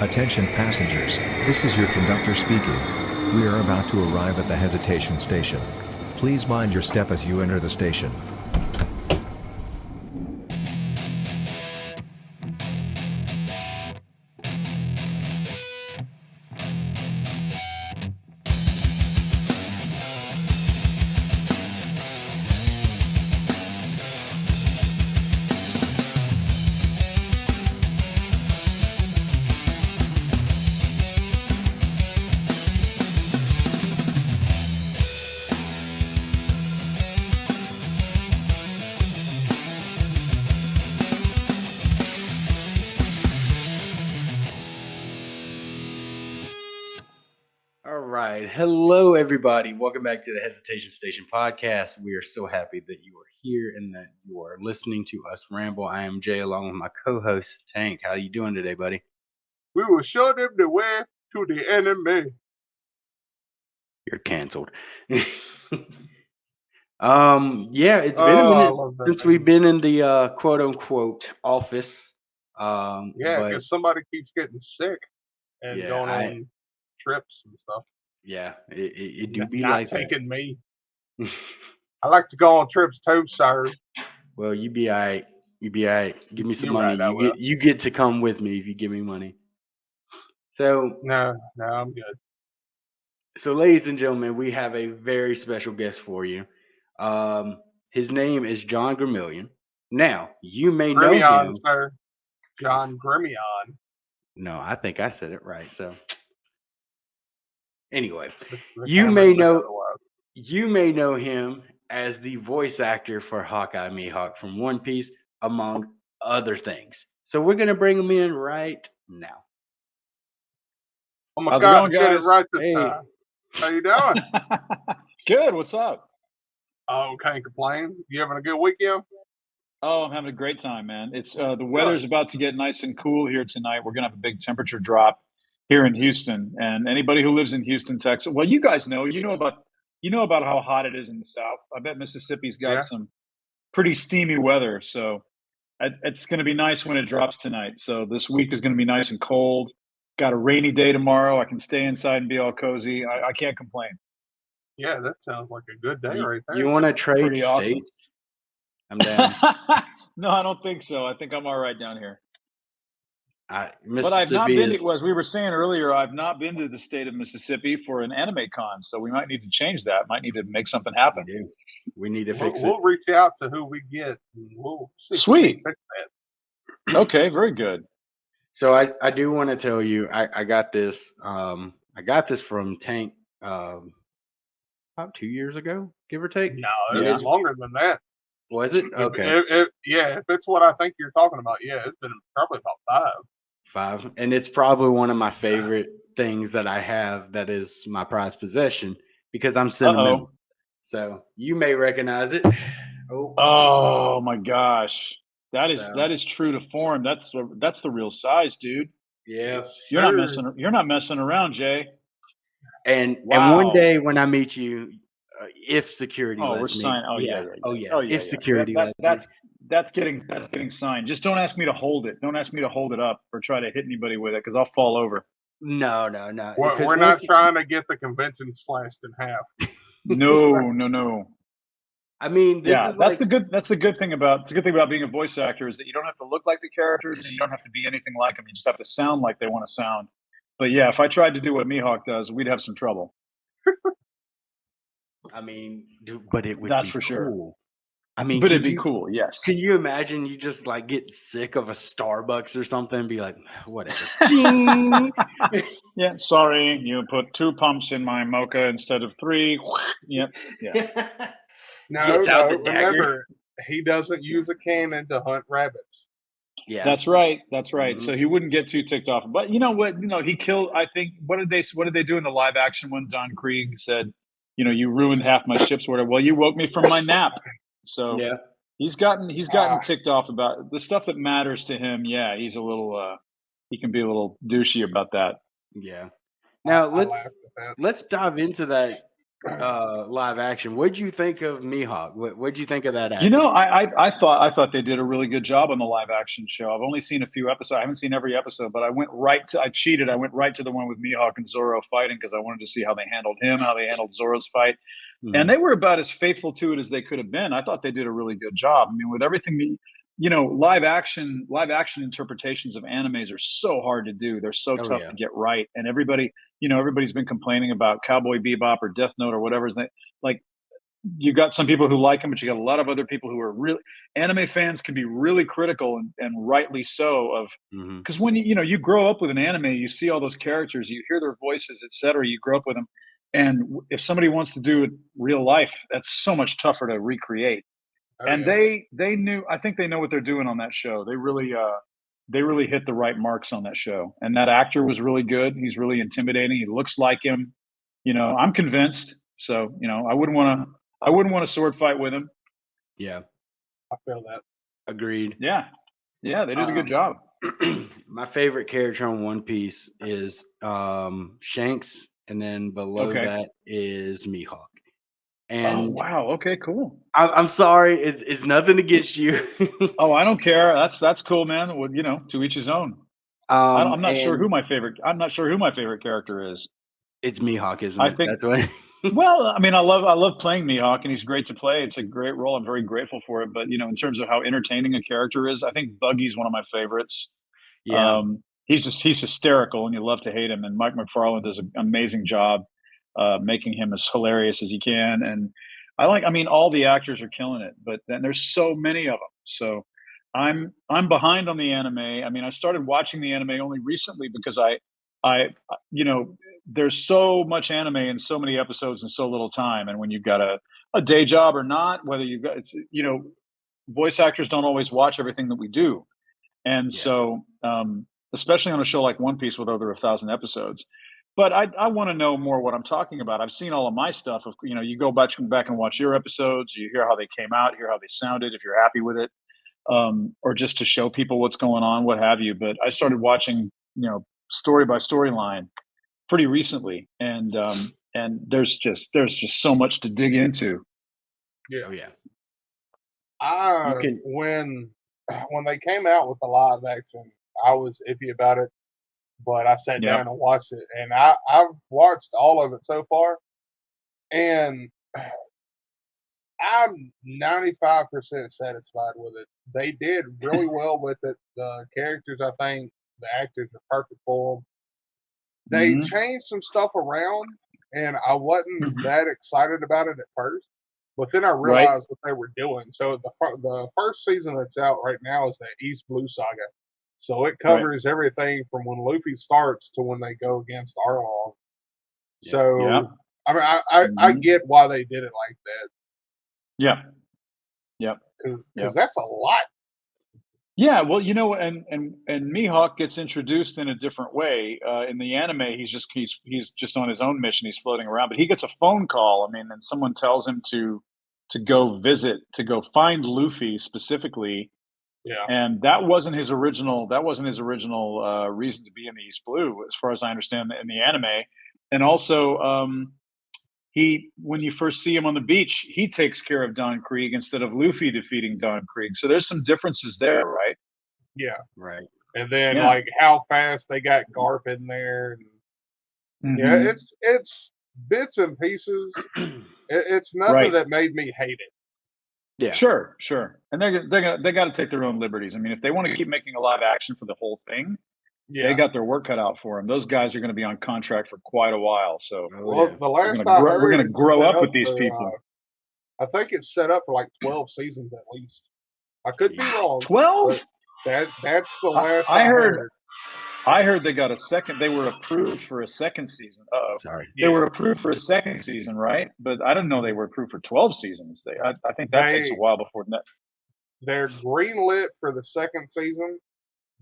Attention passengers, this is your conductor speaking. We are about to arrive at the hesitation station. Please mind your step as you enter the station. All right. Hello, everybody. Welcome back to the Hesitation Station podcast. We are so happy that you are here and that you are listening to us ramble. I am Jay, along with my co-host Tank. How you doing today, buddy? We will show them the way to the enemy. You're canceled. Yeah, it's been a minute since we've been in the quote unquote office. Yeah, but because somebody keeps getting sick and going on trips and stuff. yeah, it do be Not like taking me. I like to go on trips too, sir. Well, you be all right. You be all right. Give me some You're money. right, You get to come with me if you give me money. So No, I'm good. So, ladies and gentlemen, we have a very special guest for you. His name is John Gremillion. Now, you may know him. Sir. John Gremillion. No, I think I said it right. So, anyway, you may know him as the voice actor for Hawkeye Mihawk from One Piece, among other things. So, we're gonna bring him in right now. Oh my God, get it right this time. How you doing? Good. What's up? Oh, can't complain. You having a good weekend? Oh, I'm having a great time, man. It's the weather's about to get nice and cool here tonight. We're gonna have a big temperature drop here in Houston, and anybody who lives in Houston, Texas, well, you guys know, you know about how hot it is in the South. I bet Mississippi's got some pretty steamy weather, so it's going to be nice when it drops tonight. So this week is going to be nice and cold. Got a rainy day tomorrow. I can stay inside and be all cozy. I can't complain. Yeah, that sounds like a good day right there. You want to trade Pretty states? awesome. I'm down. No, I don't think so. I think I'm all right down here. But I've not been, as we were saying earlier, I've not been to the state of Mississippi for an anime con, so we might need to change that. Might need to make something happen. We need to fix it. We'll reach out to who we get. And we'll see. Sweet. Okay, very good. So I do want to tell you, I got this. I got this from Tank about 2 years ago, give or take. No, it's longer than that. Was it? Okay. If it's what I think you're talking about, it's been probably about 5. And it's probably one of my favorite things that I have that is my prized possession because I'm sentimental. Uh-oh. So you may recognize it. Oh my gosh. That is true to form. That's the real size, dude. Yeah. You're not messing around, Jay. And one day when I meet you, if security lets we're me. signing. If security lets me. That's getting signed. Just don't ask me to hold it. Don't ask me to hold it up or try to hit anybody with it because I'll fall over. No. We're not trying to get the convention sliced in half. No. I mean, that's the good thing about being a voice actor is that you don't have to look like the characters and you don't have to be anything like them. You just have to sound like they want to sound. But yeah, if I tried to do what Mihawk does, we'd have some trouble. I mean, but it would. That's be for cool. sure. I mean, but it'd be cool. Yes. Can you imagine you just like get sick of a Starbucks or something and be like, whatever. Yeah. Sorry, you put 2 pumps in my mocha instead of 3. Yep. Yeah. No, remember, he doesn't use a cannon to hunt rabbits. Yeah, that's right. Mm-hmm. So he wouldn't get too ticked off. But you know what? He killed. I think what did they do in the live action when Don Krieg said, you ruined half my ships or whatever. Well, you woke me from my nap. So he's gotten ticked off about the stuff that matters to him. Yeah, he's a little. He can be a little douchey about that. Yeah. Now let's dive into that live action. What'd you think of Mihawk? What'd you think of that You actor? know, I thought they did a really good job on the live action show. I've only seen a few episodes. I haven't seen every episode, but I cheated. I went right to the one with Mihawk and Zoro fighting because I wanted to see how they handled him, how they handled Zoro's fight. And Mhm. they were about as faithful to it as they could have been. I thought they did a really good job. I mean, with everything live action interpretations of animes are so hard to do. They're so Oh tough yeah. to get right. And everybody's been complaining about Cowboy Bebop or Death Note or whatever. Like, you got some people who like them, but you got a lot of other people who are really anime fans can be really critical and rightly so of Hmm. because when you grow up with an anime, you see all those characters, you hear their voices, etc. You grow up with them, and if somebody wants to do it real life, that's so much tougher to recreate. Oh And yeah. they knew, I think they know what they're doing on that show. They really hit the right marks on that show. And that actor was really good. He's really intimidating. He looks like him. I'm convinced. So, I wouldn't want to sword fight with him. Yeah. I feel that. Agreed. Yeah. Yeah, they did a good Um, job. my favorite character on One Piece is Shanks, and then below Okay. that is Mihawk. Oh, And wow. Okay, cool. I'm sorry, it's nothing against you. Oh, I don't care. That's cool, man. Well, to each his own. I'm not sure who And my favorite. I'm not sure who my favorite character is. it's Mihawk, isn't I it? think That's what. Well, I mean, I love playing Mihawk, and he's great to play. It's a great role. I'm very grateful for it. But in terms of how entertaining a character is, I think Buggy's one of my favorites. Yeah, He's hysterical, and you love to hate him. And Mike McFarlane does an amazing job making him as hilarious as he can. And I mean, all the actors are killing it. But then there's so many of them. So I'm behind on the anime. I mean, I started watching the anime only recently because I you know there's so much anime and so many episodes in so little time. And when you've got a day job or not, whether you've got, voice actors don't always watch everything that we do. And yeah, so, especially on a show like One Piece with over 1,000 episodes. But I want to know more what I'm talking about. I've seen all of my stuff. You go back and watch your episodes. You hear how they came out, hear how they sounded, if you're happy with it, or just to show people what's going on, what have you. But I started watching, story by storyline pretty recently, and there's just so much to dig into. Yeah. oh yeah. You I can. when they came out with the live action, I was iffy about it, but I sat Yep. down and watched it, and I've watched all of it so far, and I'm 95% satisfied with it. They did really well with it. The characters, I think, the actors are perfect for them. They Hmm. changed some stuff around, and I wasn't Hmm. that excited about it at first. But then I Right. realized what they were doing. So the first season that's out right now is the East Blue Saga. So it Right. covers everything from when Luffy starts to when they go against Arlong. Yeah, Yeah. So I mean, I Hmm. get why they did it like that Yeah. Yep. because Yep. that's a lot. Yeah, well, and Mihawk gets introduced in a different way. In the anime, he's just on his own mission. He's floating around, but he gets a phone call. I mean, and someone tells him to go find Luffy specifically, Yeah, and that wasn't his original reason to be in the East Blue, as far as I understand in the anime. And also, he when you first see him on the beach, he takes care of Don Krieg instead of Luffy defeating Don Krieg. So there's some differences there, right? yeah. right. And then Yeah. like how fast they got Garp in there. And, yeah, Hmm. it's bits and pieces. It's nothing Right. that made me hate it. Yeah, Sure. Sure. And they got to take their own liberties. I mean, if they want to keep making a live action for the whole thing, they Yeah. got their work cut out for them. Those guys are going to be on contract for quite a while. So oh Well, yeah. the we're last gonna I grow. We're heard, gonna it's grow set up up with these for. people. I think it's set up for like 12 seasons at least. I could be Jeez. wrong, 12. but that's the I, last I I heard. heard. I heard they got a second. They were approved for a second season. Oh, Sorry. they Yeah, were approved for a second season, right? But I didn't know they were approved for 12 seasons. I think that takes a they while before that. they're greenlit for the second season,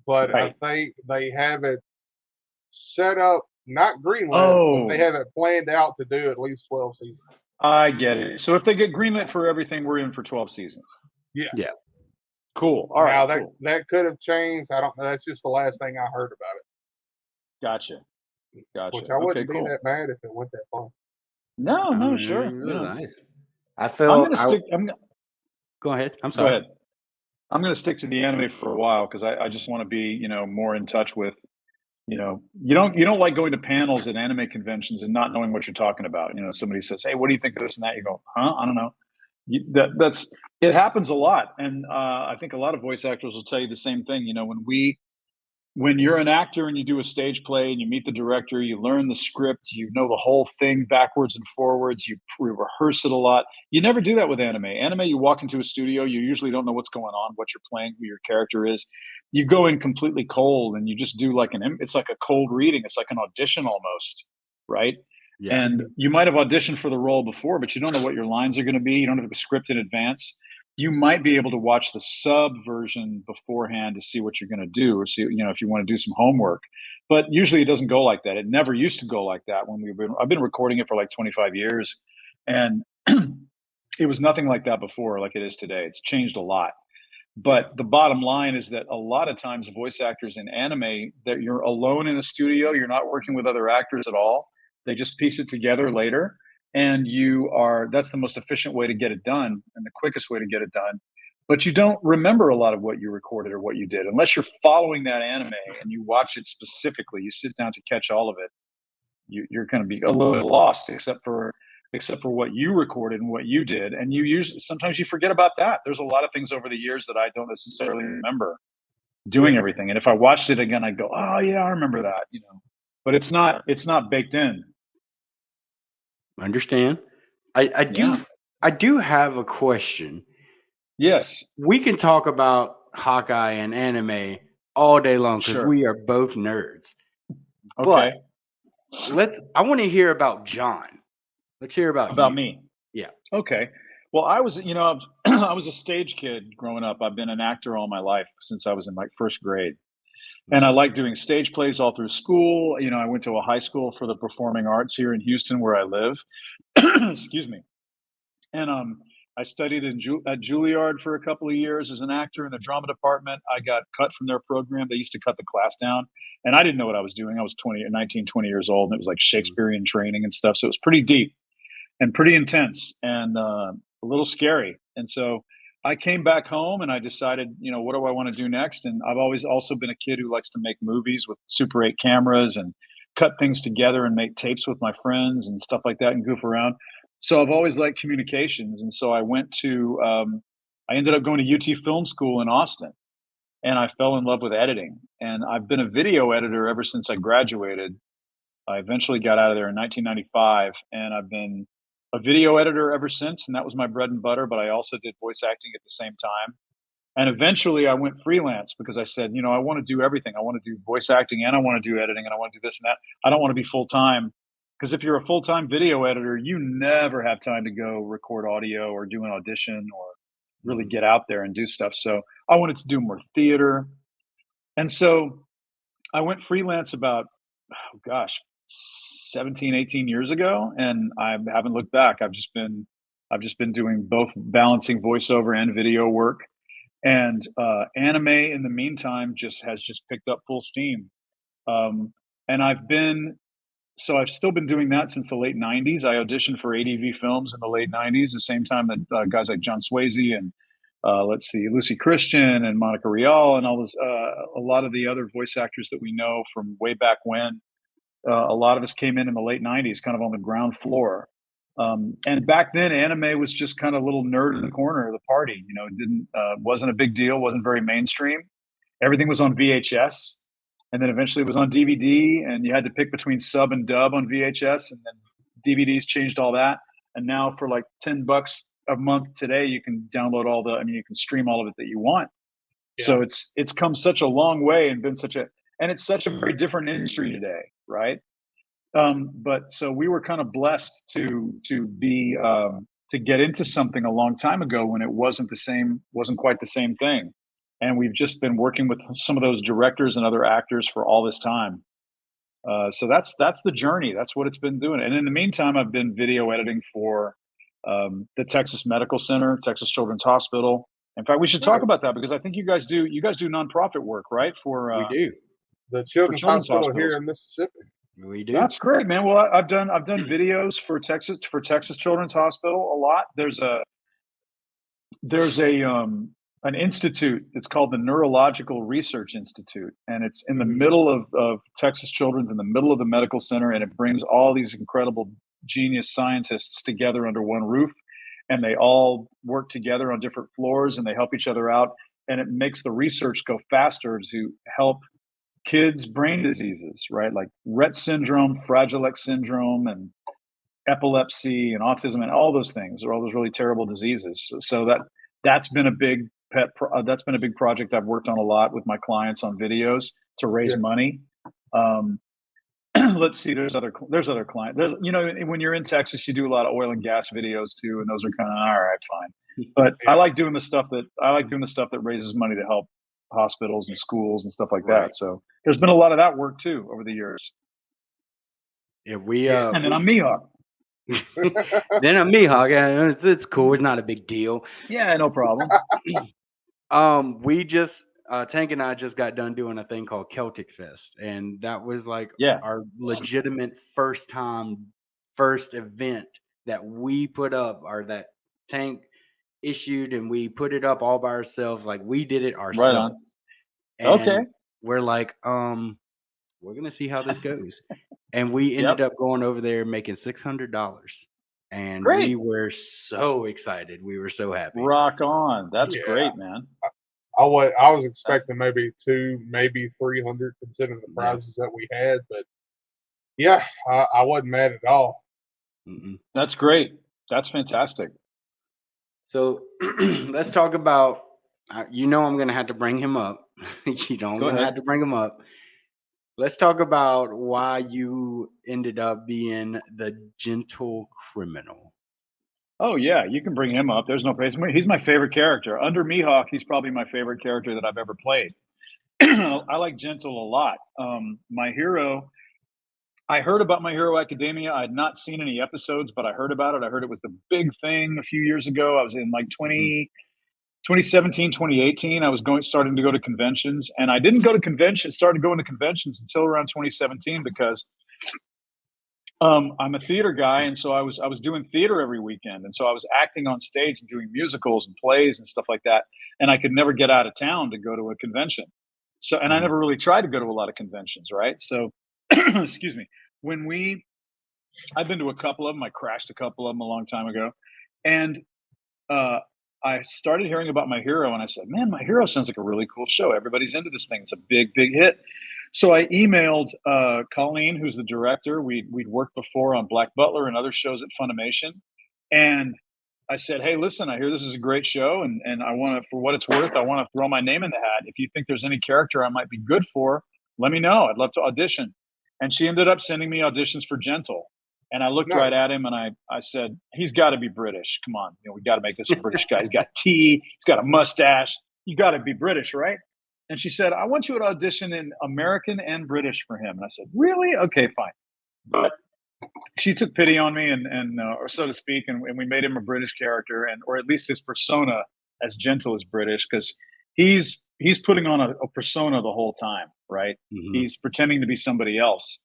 but I Right. think they have it set up not greenlit, but they Oh, have it planned out to do at least 12 seasons. I get it. So if they get greenlit for everything, we're in for 12 seasons. Yeah. Yeah. Cool. All Now right. that Cool. that could have changed. I don't know. That's just the last thing I heard about it. Gotcha. Gotcha. Which I Okay. wouldn't be Cool. that mad if it went that far. No, I no, mean, sure. really Yeah. nice. I I'm felt gonna I stick. go ahead. I'm Go sorry. ahead. I'm gonna stick to the anime for a while because I just want to be, more in touch with, you don't like going to panels at anime conventions and not knowing what you're talking about. Somebody says, "Hey, what do you think of this and that?" You go, "Huh? I don't know." That's it happens a lot, and I think a lot of voice actors will tell you the same thing. When you're an actor and you do a stage play and you meet the director, you learn the script, you know the whole thing backwards and forwards, you rehearse it a lot. You never do that with anime. Anime, you walk into a studio, you usually don't know what's going on, what you're playing, who your character is. You go in completely cold and you just do it's like a cold reading. It's like an audition almost, right? Yeah. And you might have auditioned for the role before, but you don't know what your lines are going to be. You don't have the script in advance. You might be able to watch the sub version beforehand to see what you're going to do, or see, if you want to do some homework. But usually it doesn't go like that. It never used to go like that I've been recording it for like 25 years, and it was nothing like that before, like it is today. It's changed a lot. But the bottom line is that a lot of times voice actors in anime, that you're alone in a studio, you're not working with other actors at all. They just piece it together later, and that's the most efficient way to get it done and the quickest way to get it done. But you don't remember a lot of what you recorded or what you did unless you're following that anime and you watch it specifically. You sit down to catch all of it. You're going to be a little bit lost, except for what you recorded and what you did. And sometimes you forget about that. There's a lot of things over the years that I don't necessarily remember doing everything. And if I watched it again, I'd go, "Oh yeah, I remember that." But it's not baked in. Understand. I Yeah. do have a question. Yes. We can talk about Hawkeye and anime all day long because Sure. we are both nerds. Okay. But I want to hear about John. Let's hear about About you. me. Yeah. Okay. Well, I was, I was a stage kid growing up. I've been an actor all my life since I was in like first grade. And I like doing stage plays all through school. I went to a high school for the performing arts here in Houston where I live. Excuse me. And I studied at Juilliard for a couple of years as an actor in the drama department. I got cut from their program. They used to cut the class down, and I didn't know what I was doing. I was 19, 20 years old, and it was like Shakespearean training and stuff. So it was pretty deep and pretty intense and a little scary. And so I came back home and I decided, what do I want to do next? And I've always also been a kid who likes to make movies with Super 8 cameras and cut things together and make tapes with my friends and stuff like that and goof around. So I've always liked communications. And so I ended up going to UT Film School in Austin, and I fell in love with editing. And I've been a video editor ever since I graduated. I eventually got out of there in 1995, and I've been a video editor ever since, and that was my bread and butter. But I also did voice acting at the same time. And eventually I went freelance because I said, I want to do everything. I want to do voice acting and I want to do editing and I want to do this and that. I don't want to be full time, because if you're a full time video editor, you never have time to go record audio or do an audition or really get out there and do stuff. So I wanted to do more theater. And so I went freelance about, oh gosh, 17, 18 years ago, and I haven't looked back. I've just been doing both, balancing voiceover and video work. And anime in the meantime has just picked up full steam. Um, and I've still been doing that since the late 90s. I auditioned for ADV Films in the late 90s, the same time that guys like John Swayze and let's see, Lucy Christian and Monica Rial and all this, a lot of the other voice actors that we know from way back when. A lot of us came in the late 90s, kind of on the ground floor. And back then, anime was just kind of a little nerd in the corner of the party. It wasn't a big deal, wasn't very mainstream. Everything was on VHS, and then eventually it was on DVD, and you had to pick between sub and dub on VHS, and then DVDs changed all that. And now for like $10 a month today, you can download you can stream all of it that you want. Yeah. So it's come such a long way and it's such a very different industry today, right? But so we were kind of blessed to get into something a long time ago when it wasn't quite the same thing. And we've just been working with some of those directors and other actors for all this time. So that's the journey. That's what it's been doing. And in the meantime, I've been video editing for the Texas Medical Center, Texas Children's Hospital. In fact, we should talk about that because I think you guys do nonprofit work, right? For We do. the Children's children's Hospital here hospitals. in Mississippi. We do. That's great, man. Well, I've done videos for Texas Children's Hospital a lot. There's an institute. It's called the Neurological Research Institute, and it's in the middle of Texas Children's, in the middle of the medical center, and it brings all these incredible genius scientists together under one roof, and they all work together on different floors, and they help each other out, and it makes the research go faster to help kids' brain diseases, right? Like Rett syndrome, Fragile X syndrome, and epilepsy and autism and all those things, or all those really terrible diseases. So that's been a big that's been a big project I've worked on a lot with my clients on videos to raise money. Let's see, there's other clients. When you're in Texas, you do a lot of oil and gas videos too, and those are kind of all right, fine. But I like doing the stuff that raises money to help hospitals and schools and stuff like that. So there's been a lot of that work too over the years. If we and then I'm Mihawk. Then I'm Mihawk. Yeah, it's cool. It's not a big deal. Yeah, no problem. We just Tank and I just got done doing a thing called Celtic Fest, and that was like our legitimate first event that we put up, or that Tank issued, and we put it up all by ourselves. Like, we did it ourselves. Right on. And okay. We're like, we're gonna see how this goes. And we ended up going over there making $600. And we were so excited. We were so happy. Rock on. That's great, man. I was expecting maybe 200, maybe 300, considering the prizes that we had. But yeah, I wasn't mad at all. That's great. That's fantastic. So let's talk about, I'm going to have to bring him up. I'm going to have to bring him up. Let's talk about why you ended up being the gentle criminal. Oh, yeah, you can bring him up. There's no place. He's my favorite character. Under Mihawk, he's probably my favorite character that I've ever played. I like Gentle a lot. My hero, I heard about My Hero Academia. I had not seen any episodes, but I heard about it. I heard it was the big thing a few years ago. I was in like 2017, 2018. I was starting to go to conventions, and I didn't go to conventions, started going to conventions until around 2017, because I'm a theater guy, and so I was doing theater every weekend, and so I was acting on stage and doing musicals and plays and stuff like that, and I could never get out of town to go to a convention. So, and I never really tried to go to a lot of conventions, right? So, excuse me. I've been to a couple of them. I crashed a couple of them a long time ago, and I started hearing about My Hero, and I said, man, My Hero sounds like a really cool show. Everybody's into this thing. It's a big, big hit. So I emailed Colleen, who's the director. We'd worked before on Black Butler and other shows at Funimation. And I said, hey, listen, I hear this is a great show, and I want to, for what it's worth, I want to throw my name in the hat. If you think there's any character I might be good for, let me know. I'd love to audition. And she ended up sending me auditions for Gentle. And I looked right at him, and I said, he's got to be British. Come on. We got to make this a British guy. He's got tea. He's got a mustache. You got to be British, right? And she said, I want you to audition in American and British for him. And I said, really? Okay, fine. But she took pity on me, and or so to speak, and we made him a British character, or at least his persona as Gentle is British, because he's putting on a persona the whole time, right? He's pretending to be somebody else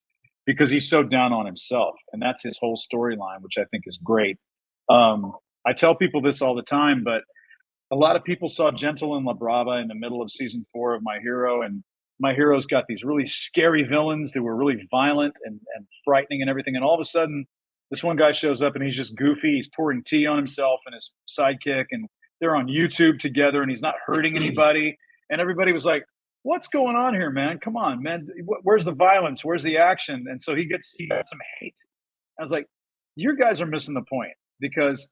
because he's so down on himself. And that's his whole storyline, which I think is great. I tell people this all the time, but a lot of people saw Gentle and La Brava in the middle of season 4 of My Hero, and My Hero's got these really scary villains that were really violent and frightening and everything. And all of a sudden, this one guy shows up, and he's just goofy. He's pouring tea on himself and his sidekick, and they're on YouTube together, and he's not hurting anybody. And everybody was like, what's going on here, man? Come on, man. Where's the violence? Where's the action? And so he got some hate. I was like, you guys are missing the point, because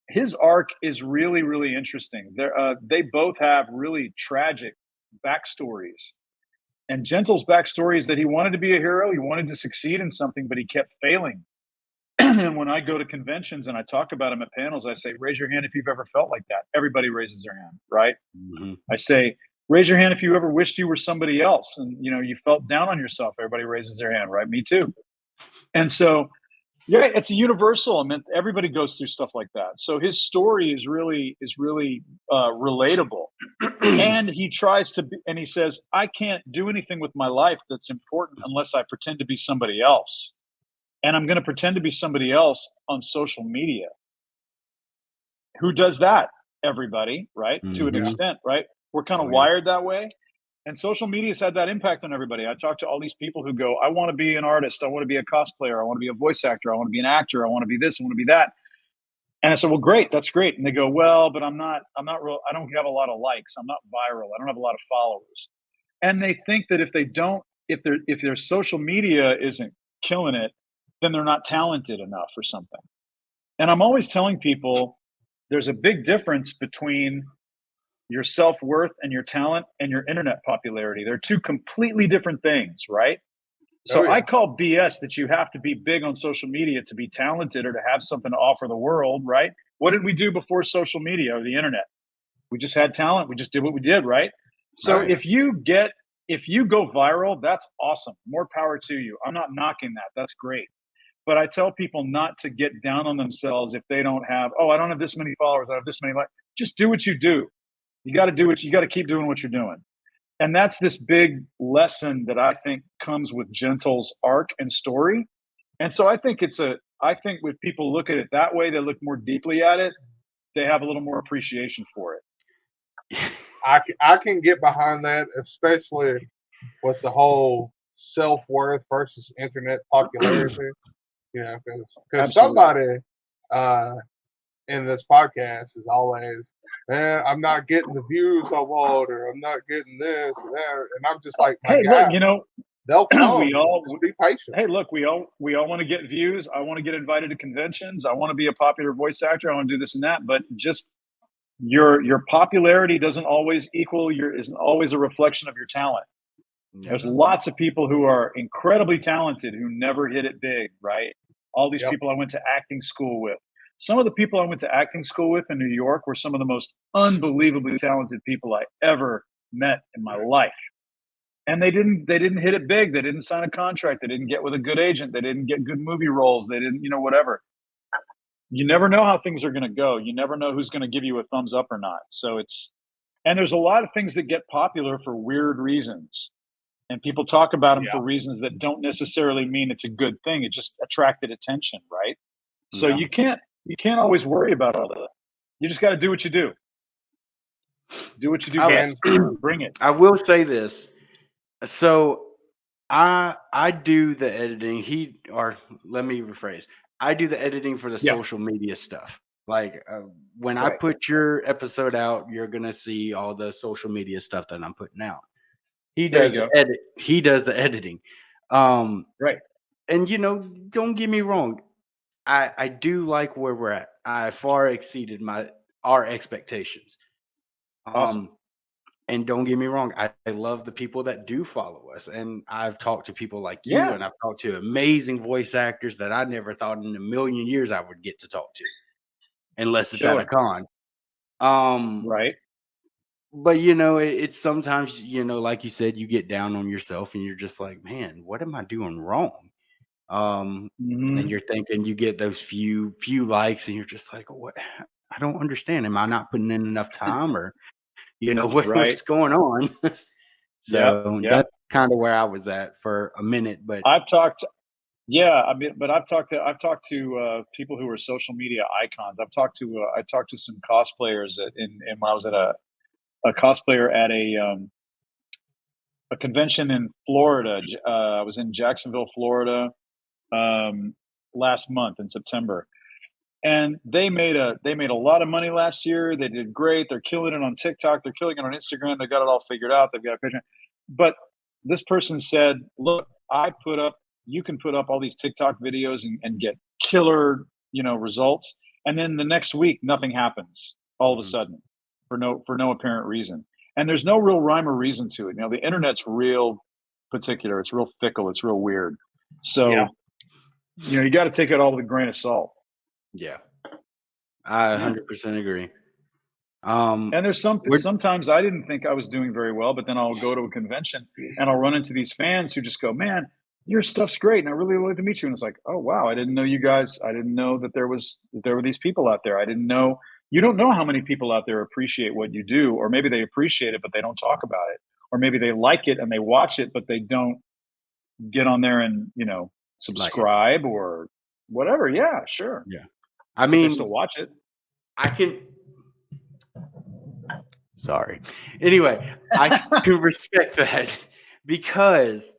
his arc is really, really interesting. They both have really tragic backstories. And Gentle's backstory is that he wanted to be a hero. He wanted to succeed in something, but he kept failing. And when I go to conventions and I talk about him at panels, I say, raise your hand if you've ever felt like that. Everybody raises their hand, right? I say, raise your hand if you ever wished you were somebody else and you felt down on yourself. Everybody raises their hand, right? Me too. And so Yeah, it's a universal. I mean, everybody goes through stuff like that. So his story is really relatable. And he tries to be, and he says, I can't do anything with my life that's important unless I pretend to be somebody else. And I'm going to pretend to be somebody else on social media. Who does that? Everybody, right? To an Mhm. extent, right? We're kind of Oh, yeah. wired that way. And social media's had that impact on everybody. I talk to all these people who go, I want to be an artist. I want to be a cosplayer. I want to be a voice actor. I want to be an actor. I want to be this. I want to be that. And I said, well, great. That's great. And they go, well, but I'm not real. I don't have a lot of likes. I'm not viral. I don't have a lot of followers. And they think that if their social media isn't killing it, then they're not talented enough or something. And I'm always telling people there's a big difference between your self-worth and your talent and your internet popularity. They're two completely different things, right? So Oh, yeah. I call BS that you have to be big on social media to be talented or to have something to offer the world, right? What did we do before social media or the internet? We just had talent. We just did what we did, right? So Right. if you go viral, that's awesome. More power to you. I'm not knocking that. That's great. But I tell people not to get down on themselves if they don't have, oh, I don't have this many followers, I have this many likes. Just do what you do. You got to do what you got to keep doing what you're doing. And that's this big lesson that I think comes with Gentle's arc and story. And so I think I think when people look at it that way, they look more deeply at it, they have a little more appreciation for it. I can get behind that, especially with the whole self worth versus internet popularity. You know, because Absolutely. somebody in this podcast is always, man, I'm not getting the views I want, or I'm not getting this or that, and I'm just like, my Hey, guy, look, they'll come. we all Just be patient. hey, look, we all want to get views. I want to get invited to conventions. I want to be a popular voice actor. I want to do this and that. But just your popularity isn't always a reflection of your talent. Yeah. There's lots of people who are incredibly talented who never hit it big, right? All these Yep. people I went to acting school with. Some of the people I went to acting school with in New York were some of the most unbelievably talented people I ever met in my life. And they didn't hit it big. They didn't sign a contract. They didn't get with a good agent. They didn't get good movie roles. They didn't, whatever. You never know how things are going to go. You never know who's going to give you a thumbs up or not. So and there's a lot of things that get popular for weird reasons. And people talk about them Yeah. for reasons that don't necessarily mean it's a good thing. It just attracted attention, right? So Yeah. you can't always worry about all that. You just got to do what you do. Do what you do best. Bring it. I will say this. So I do the editing. Let me rephrase. I do the editing for the Yeah. social media stuff. Like when I Right. put your episode out, you're gonna see all the social media stuff that I'm putting out. He There does you the go. edit. He does the editing. Right. And don't get me wrong. I do like where we're at. I far exceeded our expectations. Awesome. And don't get me wrong, I love the people that do follow us. And I've talked to people like you, Yeah. and I've talked to amazing voice actors that I never thought in a million years I would get to talk to, unless it's at a Sure. con. Right. But it's sometimes, like you said, you get down on yourself and you're just like, man, what am I doing wrong? Mhm. And you're thinking you get those few likes and you're just like, what? I don't understand. Am I not putting in enough time, or Right. what's going on? Yep. So Yep. that's kind of where I was at for a minute. But I've talked. Yeah, I mean, but I've talked to people who are social media icons. I talked to some cosplayers when I was at a cosplayer at a convention in Florida. I was in Jacksonville, Florida, last month in September, and they made a lot of money last year. They did great. They're killing it on TikTok. They're killing it on Instagram. They got it all figured out. They've got a picture. But this person said, "Look, you can put up all these TikTok videos and get killer, results, and then the next week nothing happens all of a Mhm. sudden for no apparent reason. And there's no real rhyme or reason to it. The internet's real particular. It's real fickle. It's real weird. So Yeah. you got to take it all with a grain of salt. yeah, I Yeah. 100% agree. And there's sometimes I didn't think I was doing very well, but then I'll go to a convention and I'll run into these fans who just go, man, your stuff's great, and I really like to meet you. And it's like, oh wow, I didn't know you guys. I didn't know that there were these people out there. I didn't know. You don't know how many people out there appreciate what you do, or maybe they appreciate it but they don't talk about it, or maybe they like it and they watch it but they don't get on there and Like it. subscribe or whatever. Yeah, sure, Yeah. I but they mean, still watch it. I can. Sorry. Anyway, I can respect that because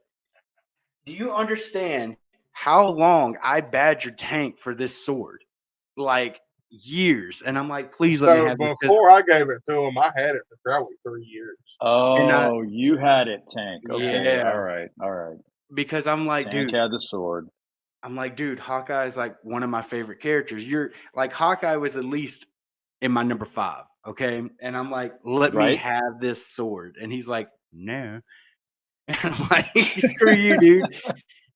do you understand how long I badgered Tank for this sword? Like years. And I'm like, please let me So have this. before I gave it to him, I had it for probably 3 years. And I, Oh, you had it, Tank. Okay, yeah, all right. because I'm like, Tank dude, had the sword. Hawkeye is like one of my favorite characters. You're like, Hawkeye was at least in my number 5. Okay. And I'm like, let me Right? have this sword. And he's like, no. And I'm like, screw you, dude.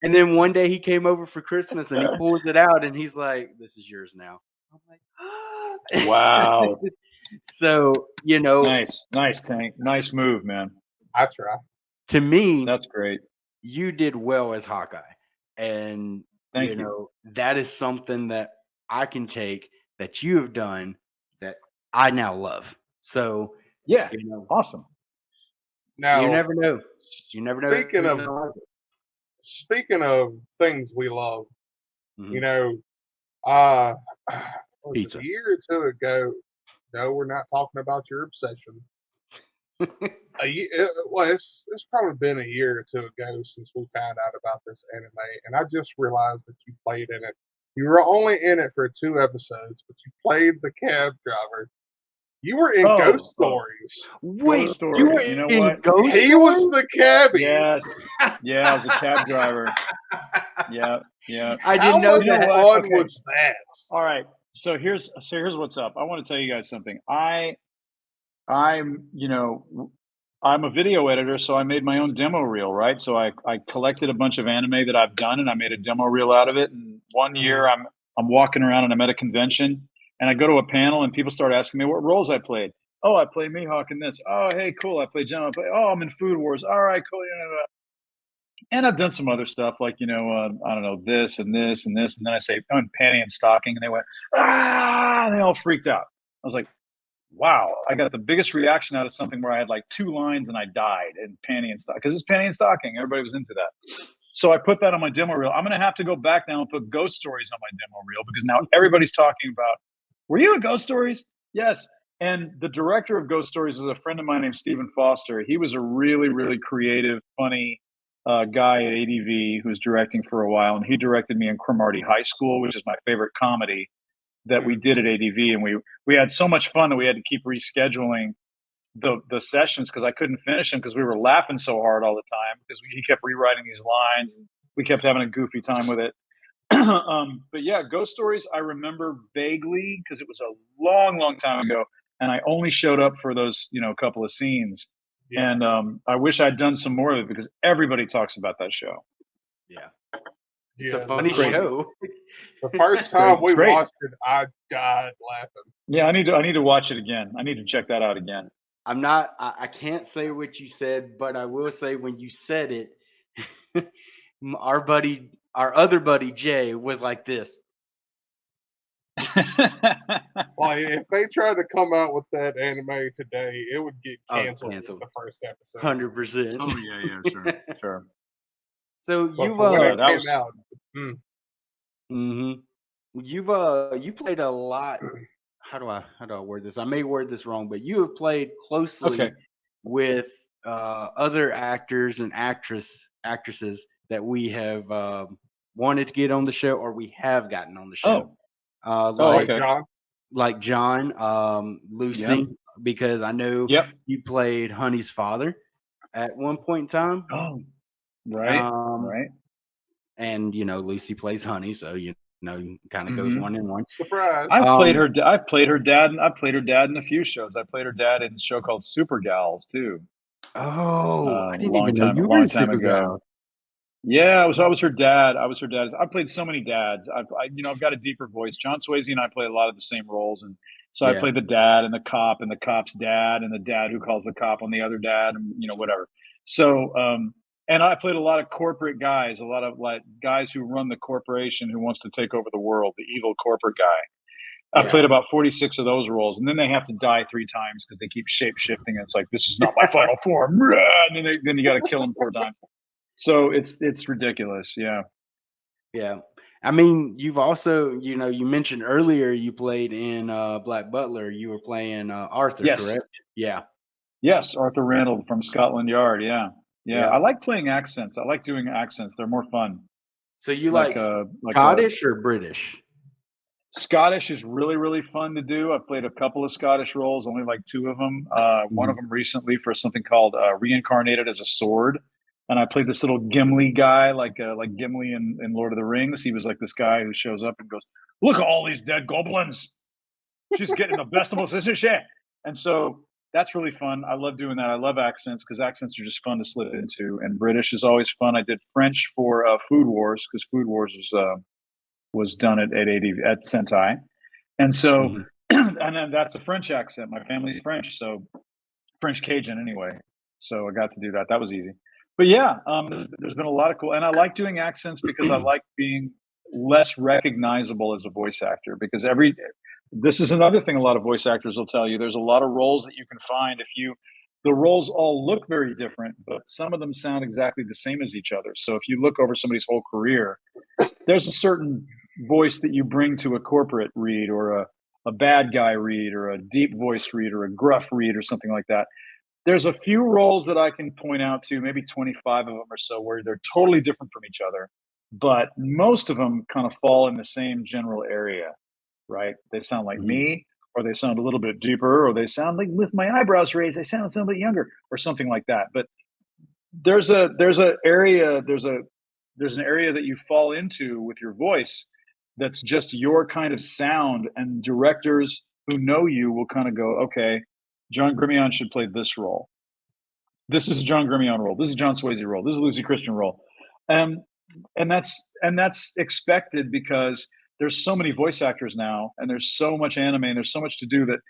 And then one day he came over for Christmas and he pulls it out and he's like, this is yours now. I'm like, Wow. so, Nice, Tank. Nice move, man. I try. to me, That's great. you did well as Hawkeye. And, Thank you. that is something that I can take that you have done that I now love. So, Yeah, awesome. you Now, never know. You never know. speaking who's of gonna like it. speaking of things we love, you Mhm. know, uh, was it Pizza. a year or two ago? No, we're not talking about your obsession. A year, well, it's probably been a year or two ago since we found out about this anime, and I just realized that you played in it. You were only in it for 2 episodes, but you played the cab driver. You were in Ghost Oh, Stories. Wait, Ghost you were Stories. You know in what? Ghost He was Story? the cabbie. Yes. Yeah, I was a cab driver. Yeah, yeah. I How didn't know much You know that. what? fun Okay. was that? All right. So here's what's up. I want to tell you guys something. I'm a video editor, so I made my own demo reel, right? So I collected a bunch of anime that I've done and I made a demo reel out of it. And one year I'm walking around and I'm at a convention and I go to a panel and people start asking me what roles I played. Oh, I play Mihawk in this. Oh, hey, cool. I play General. Oh, I'm in Food Wars. All right, cool. And I've done some other stuff like, I don't know, this and this and this. And then I say, I'm in panty and stocking. And they went, ah, and they all freaked out. I was like, wow, I got the biggest reaction out of something where I had like 2 lines and I died in panty and stocking because it's panty and stocking. Everybody was into that. So I put that on my demo reel. I'm going to have to go back now and put ghost stories on my demo reel because now everybody's talking about, were you at Ghost Stories? Yes. And the director of Ghost Stories is a friend of mine named Stephen Foster. He was a really, really creative, funny guy at ADV who was directing for a while. And he directed me in Cromartie High School, which is my favorite comedy that we did at ADV, and we had so much fun that we had to keep rescheduling the sessions because I couldn't finish them because we were laughing so hard all the time because he kept rewriting these lines and we kept having a goofy time with it. But yeah, Ghost Stories I remember vaguely because it was a long, long time ago, and I only showed up for those couple of scenes. Yeah. And I wish I'd done some more of it because everybody talks about that show. Yeah. It's Yeah, a funny Crazy. show. the first time we It's great. watched it, I died laughing. Yeah, I need to watch it again. I need to check that out again. I can't say what you said, but I will say when you said it, our other buddy Jay was like this. Like if they tried to come out with that anime today, it would get canceled with Canceled. the first episode. 100%. Oh yeah, sure. So But you've for when it that came was- out, you've played a lot. How do I word this? I may word this wrong, but you have played closely Okay. with other actors and actresses that we have wanted to get on the show or we have gotten on the show. like okay. John, Like John, Lucy, because I know Yep. you played Honey's father at one point in time. Oh, right. Right. And Lucy plays Honey, so kind of goes Mhm. 1 and 1. surprise. I've played her. I've played her dad. I've played her dad in a few shows. I played her dad in a show called Super Gals too. Oh, I A didn't long even know time. you A were long in time Super ago. Gal. Yeah, I was her dad. I was her dad. I played so many dads. I've got a deeper voice. John Swayze and I play a lot of the same roles, and so I Yeah. played the dad and the cop and the cop's dad and the dad who calls the cop on the other dad and whatever. So And I played a lot of corporate guys, a lot of like guys who run the corporation who wants to take over the world, the evil corporate guy. I Yeah. played about 46 of those roles, and then they have to die 3 times because they keep shape shifting. And it's like, this is not my final form. And then you got to kill them 4 times. So it's ridiculous. Yeah. Yeah. I mean, you've also, you mentioned earlier you played in Black Butler. You were playing Arthur, Yes. correct? Yeah. Yes, Arthur Randall from Scotland Yard. Yeah. Yeah. I like playing accents. I like doing accents. They're more fun. So you Like Scottish or British? Scottish is really, really fun to do. I've played a couple of Scottish roles, only like 2 of them. One of them recently for something called Reincarnated as a Sword. And I played this little Gimli guy, like Gimli in Lord of the Rings. He was like this guy who shows up and goes, "Look at all these dead goblins. She's getting the best of us, isn't she?" And so that's really fun. I love doing that. I love accents because accents are just fun to slip into. And British is always fun. I did French for Food Wars because Food Wars was done at Sentai. And so, and then that's a French accent. My family's French, so French Cajun anyway. So I got to do that. That was easy. But yeah, there's been a lot of cool, and I like doing accents because I like being less recognizable as a voice actor. Because this is another thing a lot of voice actors will tell you. There's a lot of roles that you can find the roles all look very different, but some of them sound exactly the same as each other. So if you look over somebody's whole career, there's a certain voice that you bring to a corporate read or a bad guy read or a deep voice read or a gruff read or something like that. There's a few roles that I can point out to, maybe 25 of them or so, where they're totally different from each other, but most of them kind of fall in the same general area, right? They sound like me, or they sound a little bit deeper, or they sound like with my eyebrows raised, they sound a bit younger, or something like that. But there's an area that you fall into with your voice that's just your kind of sound, and directors who know you will kind of go, okay, John Gremillion should play this role. This is a John Gremillion role. This is a John Swayze role. This is a Lucy Christian role. And that's expected because there's so many voice actors now, and there's so much anime, and there's so much to do that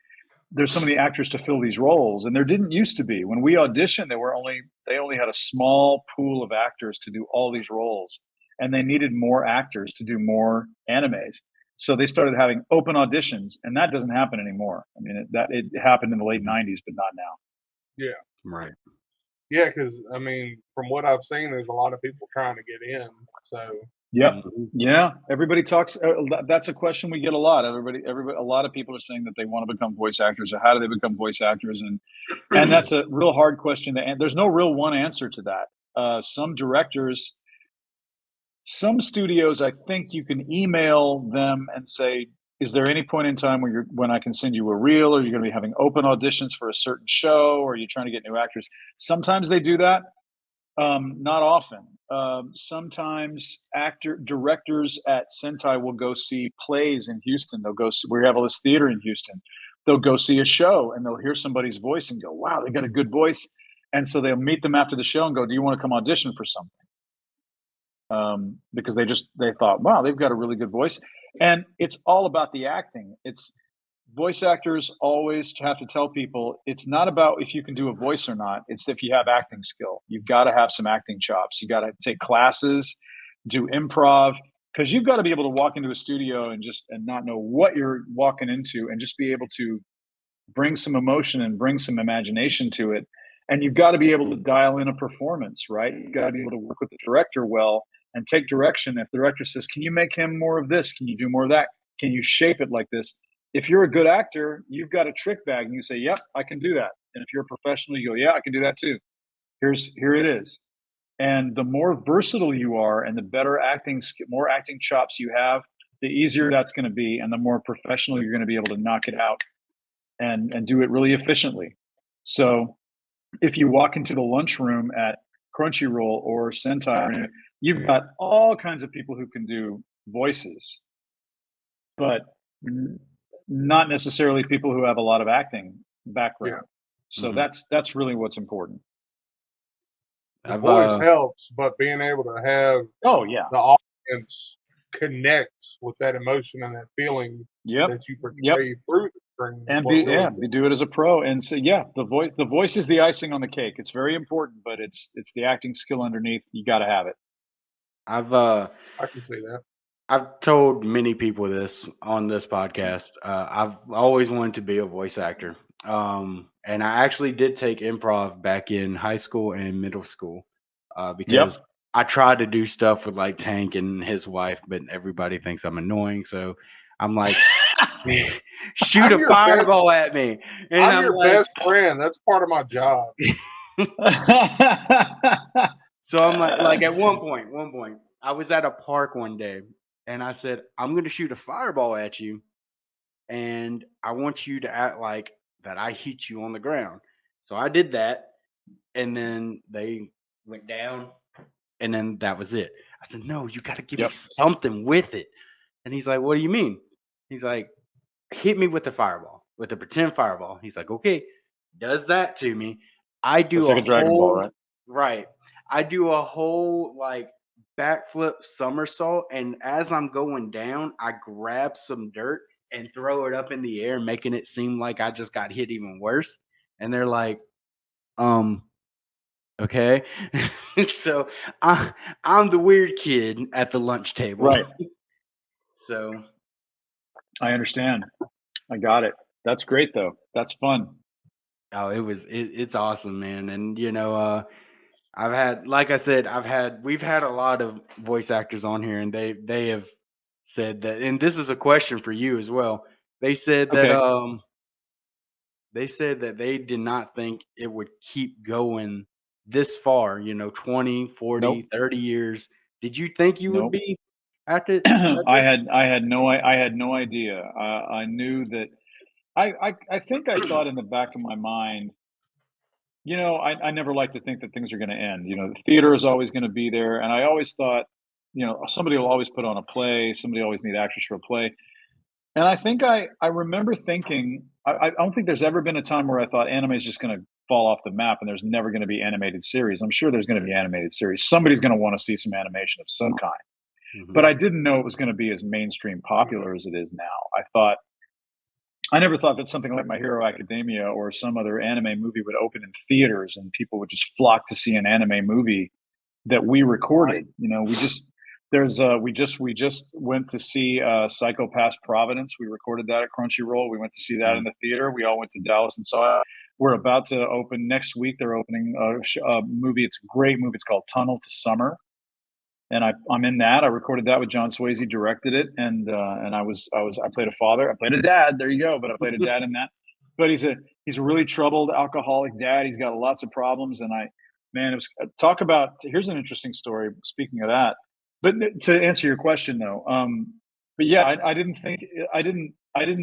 there's so many actors to fill these roles. And there didn't used to be. When we auditioned, they only had a small pool of actors to do all these roles, and they needed more actors to do more animes. So they started having open auditions, and that doesn't happen anymore. I mean, it happened in the late 90s, but not now. Yeah. Right. Yeah, because I mean, from what I've seen, there's a lot of people trying to get in. So Yep. Yeah. Everybody talks. That's a question we get a lot. Everybody. A lot of people are saying that they want to become voice actors, or how do they become voice actors? And that's a real hard question to answer. There's no real one answer to that. Some directors, some studios, I think you can email them and say, "Is there any point in time when I can send you a reel? Or you're going to be having open auditions for a certain show? Or are you trying to get new actors?" Sometimes they do that. Not often. Sometimes directors at Sentai will go see plays in Houston. We have all this theater in Houston. They'll go see a show and they'll hear somebody's voice and go, "Wow, they got a good voice." And so they'll meet them after the show and go, "Do you want to come audition for something?" Because they thought, "Wow, they've got a really good voice." And it's all about the acting. Voice actors always have to tell people it's not about if you can do a voice or not. It's if you have acting skill. You've got to have some acting chops. You got to take classes, do improv, because you've got to be able to walk into a studio and not know what you're walking into, and just be able to bring some emotion and bring some imagination to it. And you've got to be able to dial in a performance, right? You've got to be able to work with the director well and take direction. If the director says, "Can you make him more of this? Can you do more of that? Can you shape it like this?" If you're a good actor, you've got a trick bag and you say, "Yep, I can do that." And if you're a professional, you go, "Yeah, I can do that too. Here it is." And the more versatile you are and the better more acting chops you have, the easier that's going to be. And the more professional you're going to be able to knock it out and do it really efficiently. So if you walk into the lunchroom at Crunchyroll or Sentai, you've got all kinds of people who can do voices, but not necessarily people who have a lot of acting background. So that's really what's important. The voice helps, but being able to have the audience connect with that emotion and that feeling that you portray through screen. Is And what really you do it as a pro. And so the voice is the icing on the cake. It's very important, but it's the acting skill underneath. You got to have it. I've I can see that. I've told many people this on this podcast. I've always wanted to be a voice actor. And I actually did take improv back in high school and middle school because Yep. I tried to do stuff with like Tank and his wife, but everybody thinks I'm annoying. So I'm like, shoot I'm a your best. fireball at me. And I'm your like, best friend. That's part of my job. so I'm like at one point, I was at a park one day and I said, I'm going to shoot a fireball at you. And I want you to act like that I hit you on the ground. So I did that. And then they went down. And then that was it. I said, no, you got to give me something with it. And he's like, what do you mean? He's like, hit me with the fireball, with the pretend fireball. He's like, okay, does that to me. I do It's like a Dragon Ball, right? right. I do a whole like backflip somersault. And as I'm going down, I grab some dirt and throw it up in the air, making it seem like I just got hit even worse. And they're like, okay. So I'm the weird kid at the lunch table. Right. So I understand. I got it. That's great though. That's fun. oh, it's awesome, man. And I've had, like I said, we've had a lot of voice actors on here, and they have said that, and this is a question for you as well. They said that Okay. they did not think it would keep going this far, 20, 40, Nope. 30 years. Did you think you would Nope. be at it? I had no idea. I knew that I think I thought in the back of my mind, I never like to think that things are going to end. The theater is always going to be there, and I always thought, somebody will always put on a play. Somebody always need actors for a play. And I think I remember thinking, I don't think there's ever been a time where I thought anime is just going to fall off the map and there's never going to be animated series. I'm sure there's going to be animated series. Somebody's going to want to see some animation of some kind. But I didn't know it was going to be as mainstream popular as it is now. I never thought that something like My Hero Academia or some other anime movie would open in theaters and people would just flock to see an anime movie that we recorded. We just went to see Psycho Pass Providence. We recorded that at Crunchyroll. We went to see that in the theater. We all went to Dallas and saw it. We're about to open next week. They're opening a movie. It's a great movie. It's called Tunnel to Summer, and I'm in that. I recorded that with John Swayze, directed it, and I played a father. I played a dad. There you go. But I played a dad in that. But he's a really troubled alcoholic dad. He's got lots of problems, and it was talk about. Here's an interesting story. Speaking of that, but to answer your question though, but yeah, I didn't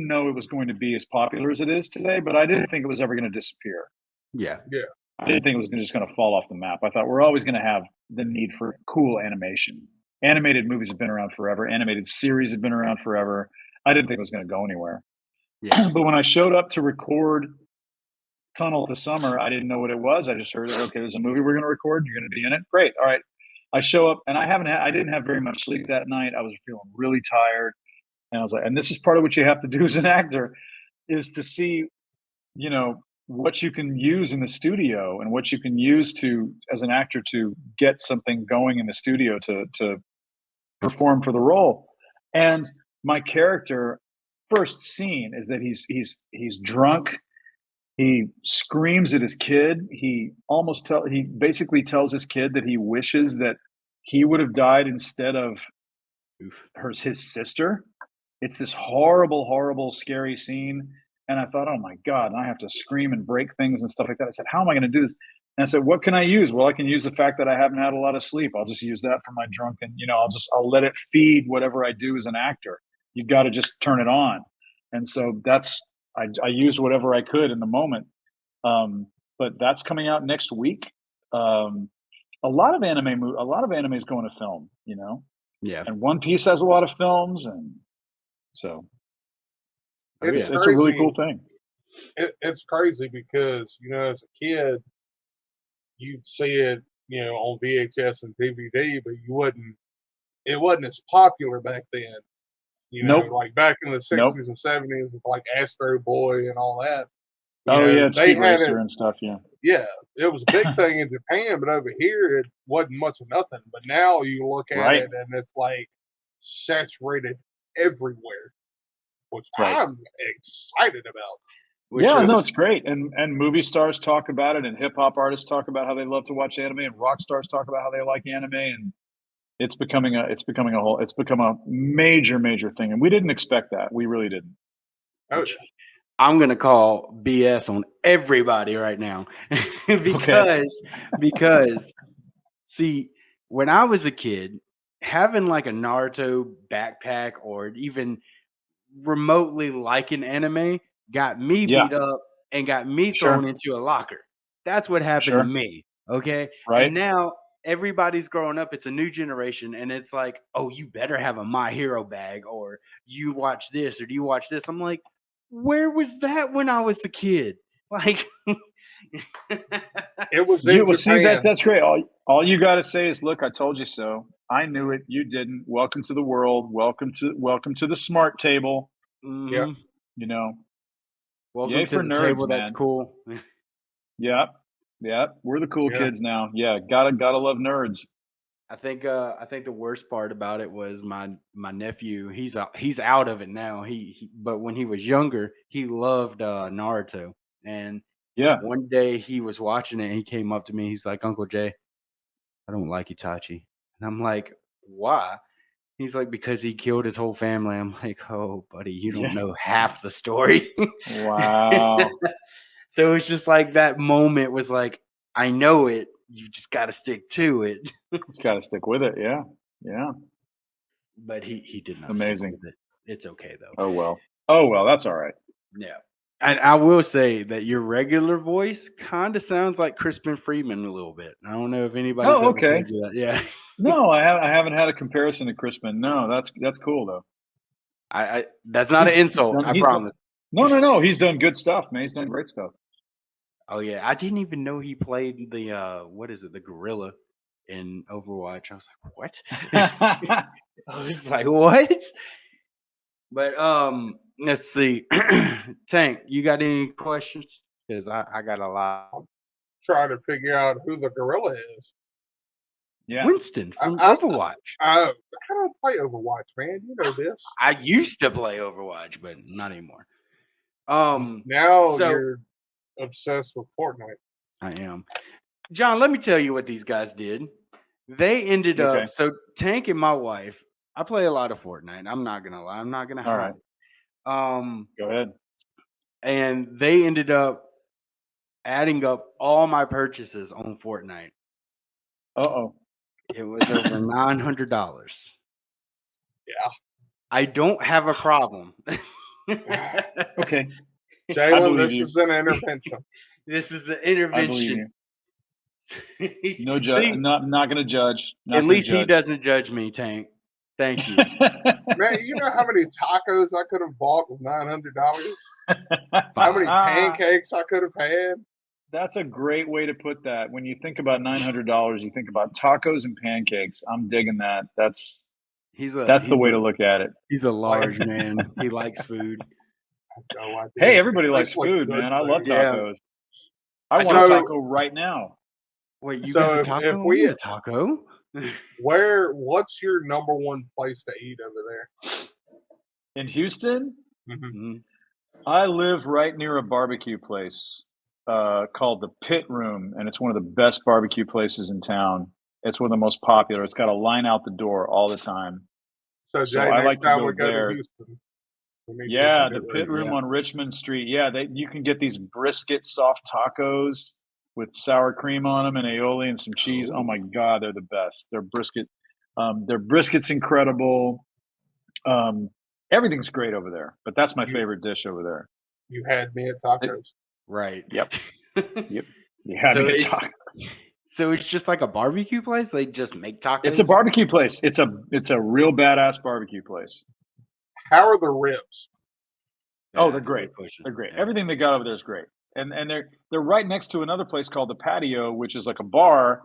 know it was going to be as popular as it is today. But I didn't think it was ever going to disappear. Yeah. I didn't think it was just going to fall off the map. I thought we're always going to have the need for cool animation. Animated movies have been around forever. Animated series have been around forever. I didn't think it was going to go anywhere. Yeah. But when I showed up to record Tunnel to Summer, I didn't know what it was. I just heard, okay, there's a movie we're going to record. You're going to be in it. Great. All right. I show up and I didn't have very much sleep that night. I was feeling really tired. And I was like, and this is part of what you have to do as an actor is to see, what you can use in the studio and what you can use as an actor to get something going in the studio to perform for the role. And my character first scene is that he's drunk. He screams at his kid. He basically tells his kid that he wishes that he would have died instead of his sister. It's this horrible, horrible, scary scene. And I thought, oh my God, and I have to scream and break things and stuff like that. I said, how am I going to do this? And I said, what can I use? Well, I can use the fact that I haven't had a lot of sleep. I'll just use that for my drunken, I'll let it feed whatever I do as an actor. You've got to just turn it on. And so I used whatever I could in the moment. But that's coming out next week. A lot of anime is going to film, Yeah. and One Piece has a lot of films. And so It's it's a really cool thing. It's crazy because as a kid, you'd see it on VHS and DVD, but it wasn't as popular back then. You know, Nope. like back in the 60s Nope. and 70s with like Astro Boy and all that. Oh yeah, it's They Speed had Racer it. and stuff. Yeah. Yeah, it was a big thing in Japan, but over here it wasn't much of nothing. But now you look at Right. it and it's like saturated everywhere, which Right. I'm excited about. Which Yeah, is, no, it's great. And movie stars talk about it, and hip hop artists talk about how they love to watch anime, and rock stars talk about how they like anime, and it's becoming a major thing. And we didn't expect that. We really didn't. Oh, which I'm gonna call BS on everybody right now because see, when I was a kid, having like a Naruto backpack or even remotely liking anime got me Yeah. beat up and got me Sure. thrown into a locker. That's what happened to Sure. me. Okay. Right. And now everybody's growing up. It's a new generation. And it's like, oh, you better have a My Hero bag or you watch this or do you watch this? I'm like, where was that when I was a kid? Like, it was You in will see Japan. that's great. All you got to say is, "Look, I told you so. I knew it. You didn't. Welcome to the world. Welcome to the smart table." Yeah, mhm. You know, Welcome yay to for the nerds, table. That's man. cool. Yeah, yeah. We're the cool yeah. kids now. Yeah, gotta love nerds. I think the worst part about it was my nephew. He's out of it now. But when he was younger, he loved Naruto. And Yeah, one day he was watching it and he came up to me. He's like, "Uncle Jay, I don't like Itachi." And I'm like, "Why?" He's like, "Because he killed his whole family." I'm like, "Oh, buddy, you don't yeah. know half the story." Wow. So it's just like that moment was like, I know it. You just got to stick to it. Just gotta stick with it. Yeah, yeah. But he did not stick Amazing. with it. It's okay though. Oh well. Oh well. That's all right. Yeah. And I will say that your regular voice kind of sounds like Crispin Freeman a little bit. I don't know if anybody's Oh, ever okay. told you that. Yeah. No, I haven't had a comparison to Crispin. No, that's cool though. I that's not an He's insult, done. I He's done. promise. No. He's done good stuff, man. He's done great stuff. Oh yeah. I didn't even know he played the what is it, the gorilla in Overwatch. I was like, what? I was like, what? But let's see. Tank, you got any questions? Because I got a lot. Trying to figure out who the gorilla is. Yeah. Winston from I- Overwatch. I don't play Overwatch, man. You know this. I used to play Overwatch, but not anymore. Now so you're obsessed with Fortnite. I am. John, let me tell you what these guys did. They ended Okay. up so Tank and my wife, I play a lot of Fortnite. I'm not gonna lie, I'm not gonna All hide. right. Go ahead. And they ended up adding up all my purchases on Fortnite. Uh-oh. It was over $900. Yeah. I don't have a problem. Okay. Jalen, believe this you. is an intervention. This is the I believe you. intervention. No See, judge. Not gonna judge. Not at gonna least he judge. doesn't judge me, Tank. Thank you. Man, you know how many tacos I could have bought with $900? How many pancakes I could have had? That's a great way to put that. When you think about $900, you think about tacos and pancakes. I'm digging that. That's the way to look at it. He's a large man. He likes food. No idea. Hey, everybody likes Especially food, good man. I food. love Yeah. tacos. I want So- a taco right now. Wait, you So got a if taco? I we- want a taco? What's your number one place to eat over there? In Houston, Mhm. I live right near a barbecue place called the Pit Room, and it's one of the best barbecue places in town. It's one of the most popular. It's got a line out the door all the time. So, So Jay, I next like to time go we go there. to Houston, we need to Yeah, go the to Pit Room Yeah. on Richmond Street. Yeah, you can get these brisket soft tacos with sour cream on them and aioli and some cheese. Oh my God, they're the best. Their brisket's incredible. Everything's great over there, but that's my favorite dish over there. You had me at tacos. Right. Yep. You had So to get it's- tacos. So it's just like a barbecue place? They just make tacos? It's a barbecue place. It's a real badass barbecue place. How are the ribs? Oh, they're that's a good great. question. They're great. Yeah. Everything they got over there is great. And they're right next to another place called the Patio, which is like a bar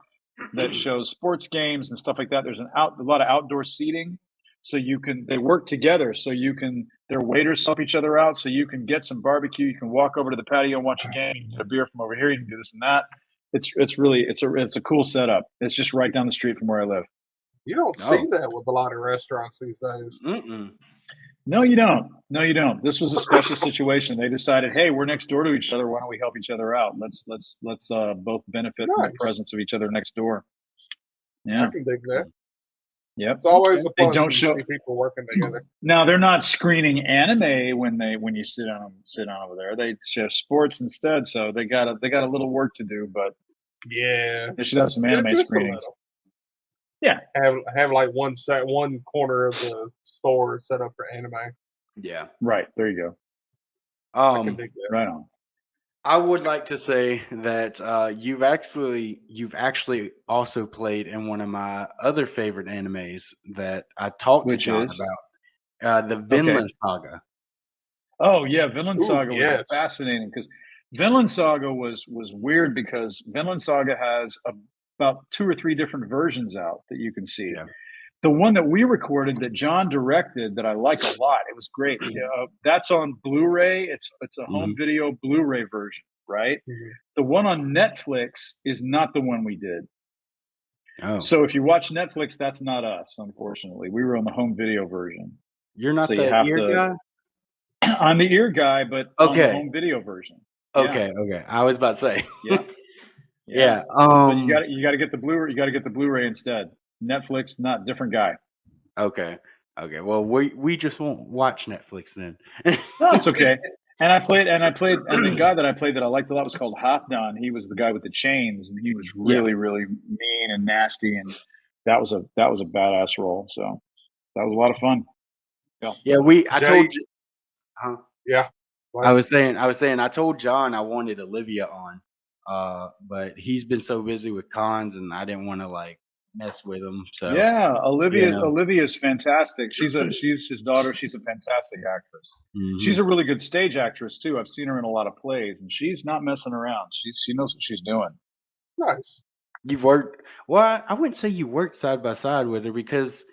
that shows sports games and stuff like that. There's a lot of outdoor seating. so they work together, so their waiters help each other out, so you can get some barbecue, you can walk over to the patio and watch a game, you can get a beer from over here, you can do this and that. It's a cool setup. It's just right down the street from where I live. You don't see that with a lot of restaurants these days. No, you don't. No, you don't. This was a special situation. They decided, hey, we're next door to each other. Why don't we help each other out? Let's both benefit from the presence of each other next door. Yeah, I can dig that. Yep. It's always a They plus don't when you show. see people working together. Now they're not screening anime when you sit on over there. They show sports instead. So they got a little work to do, but Yeah, they should have some anime just a screenings. little. Yeah, have like one corner of the store set up for anime. Yeah. right. There you go. I can dig that. Right on. I would like to say that you've actually also played in one of my other favorite animes that I talked to Which John is? about, the Vinland Saga. Oh yeah, Vinland Saga was yes. fascinating because Vinland Saga was weird because Vinland Saga has about 2 or 3 different versions out that you can see. Yeah. The one that we recorded that John directed that I like a lot. It was great. That's on Blu-ray. It's a home video Blu-ray version, right? Mhm. The one on Netflix is not the one we did. Oh, So if you watch Netflix, that's not us, unfortunately. We were on the home video version. you're not So you the have ear to- guy? I'm the ear guy, but on the Okay. home video version. Yeah. Okay. I was about to say. Yeah. Yeah. But you got to get the Blu-ray. You got to get the Blu-ray instead. Netflix, not different guy. Okay. Well, we just won't watch Netflix then. No, it's okay. And the guy that I played that I liked a lot was called Halfdan. He was the guy with the chains, and he was really, really mean and nasty, and that was a badass role. So that was a lot of fun. Yeah, I told you. Huh? Yeah. I was saying I told John I wanted Olivia on, but he's been so busy with cons, and I didn't want to like mess with him. So yeah, Olivia's fantastic. She's his daughter. She's a fantastic actress. She's a really good stage actress too. I've seen her in a lot of plays, and she's not messing around. She knows what she's doing. Nice. You've worked. Well, I wouldn't say you worked side by side with her because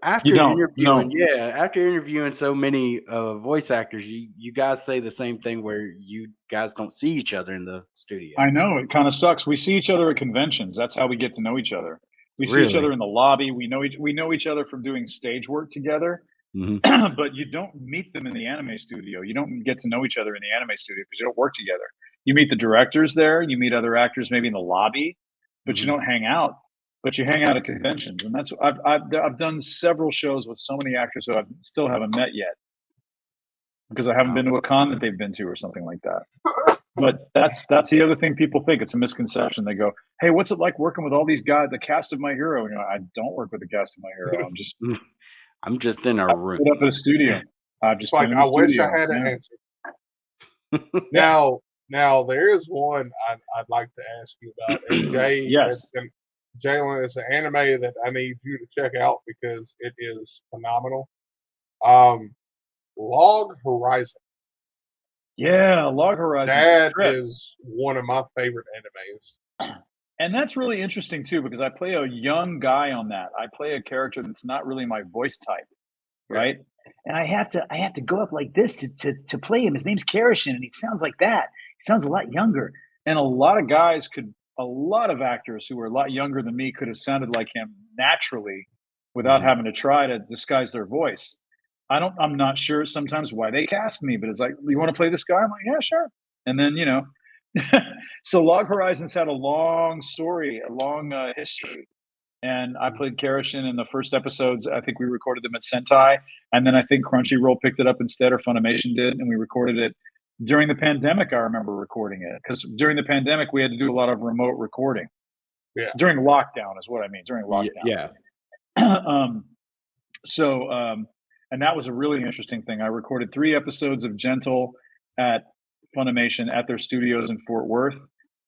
after You don't, interviewing, no. after interviewing so many voice actors, you guys say the same thing where you guys don't see each other in the studio. I know, it kind of sucks. We see each other at conventions. That's how we get to know each other. We see each other in the lobby. We know each other from doing stage work together. But you don't meet them in the anime studio. You don't get to know each other in the anime studio because you don't work together. You meet the directors there. You meet other actors maybe in the lobby, but you don't hang out. But you hang out at conventions, and that's I've done several shows with so many actors who I still haven't met yet because I haven't been to a con that they've been to or something like that. But that's the other thing people think. It's a misconception. They go, "Hey, what's it like working with all these guys, the cast of My Hero?" And I don't work with the cast of My Hero. I'm just in a room. Put up at a studio. I've just Like been in the I wish studio. I had an answer. Now there is one I'd like to ask you about. And Jay, Yes. Jalen, it's an anime that I need you to check out because it is phenomenal. Log Horizon. Yeah, Log Horizon. That is one of my favorite animes. And that's really interesting too, because I play a young guy on that. I play a character that's not really my voice type, right? And I have to go up like this to play him. His name's Karashin, and he sounds like that. He sounds a lot younger. And a lot of actors who were a lot younger than me could have sounded like him naturally without having to try to disguise their voice. I'm not sure sometimes why they cast me, but it's like, you want to play this guy? I'm like, yeah, sure. And then, so Log Horizons had a long story, a long history. And I played Karashin in the first episodes. I think we recorded them at Sentai. And then I think Crunchyroll picked it up instead, or Funimation did. And we recorded it during the pandemic. I remember recording it because during the pandemic, we had to do a lot of remote recording. Yeah. During lockdown is what I mean. During lockdown. Yeah. And that was a really interesting thing. I recorded 3 episodes of Gentle at Funimation at their studios in Fort Worth.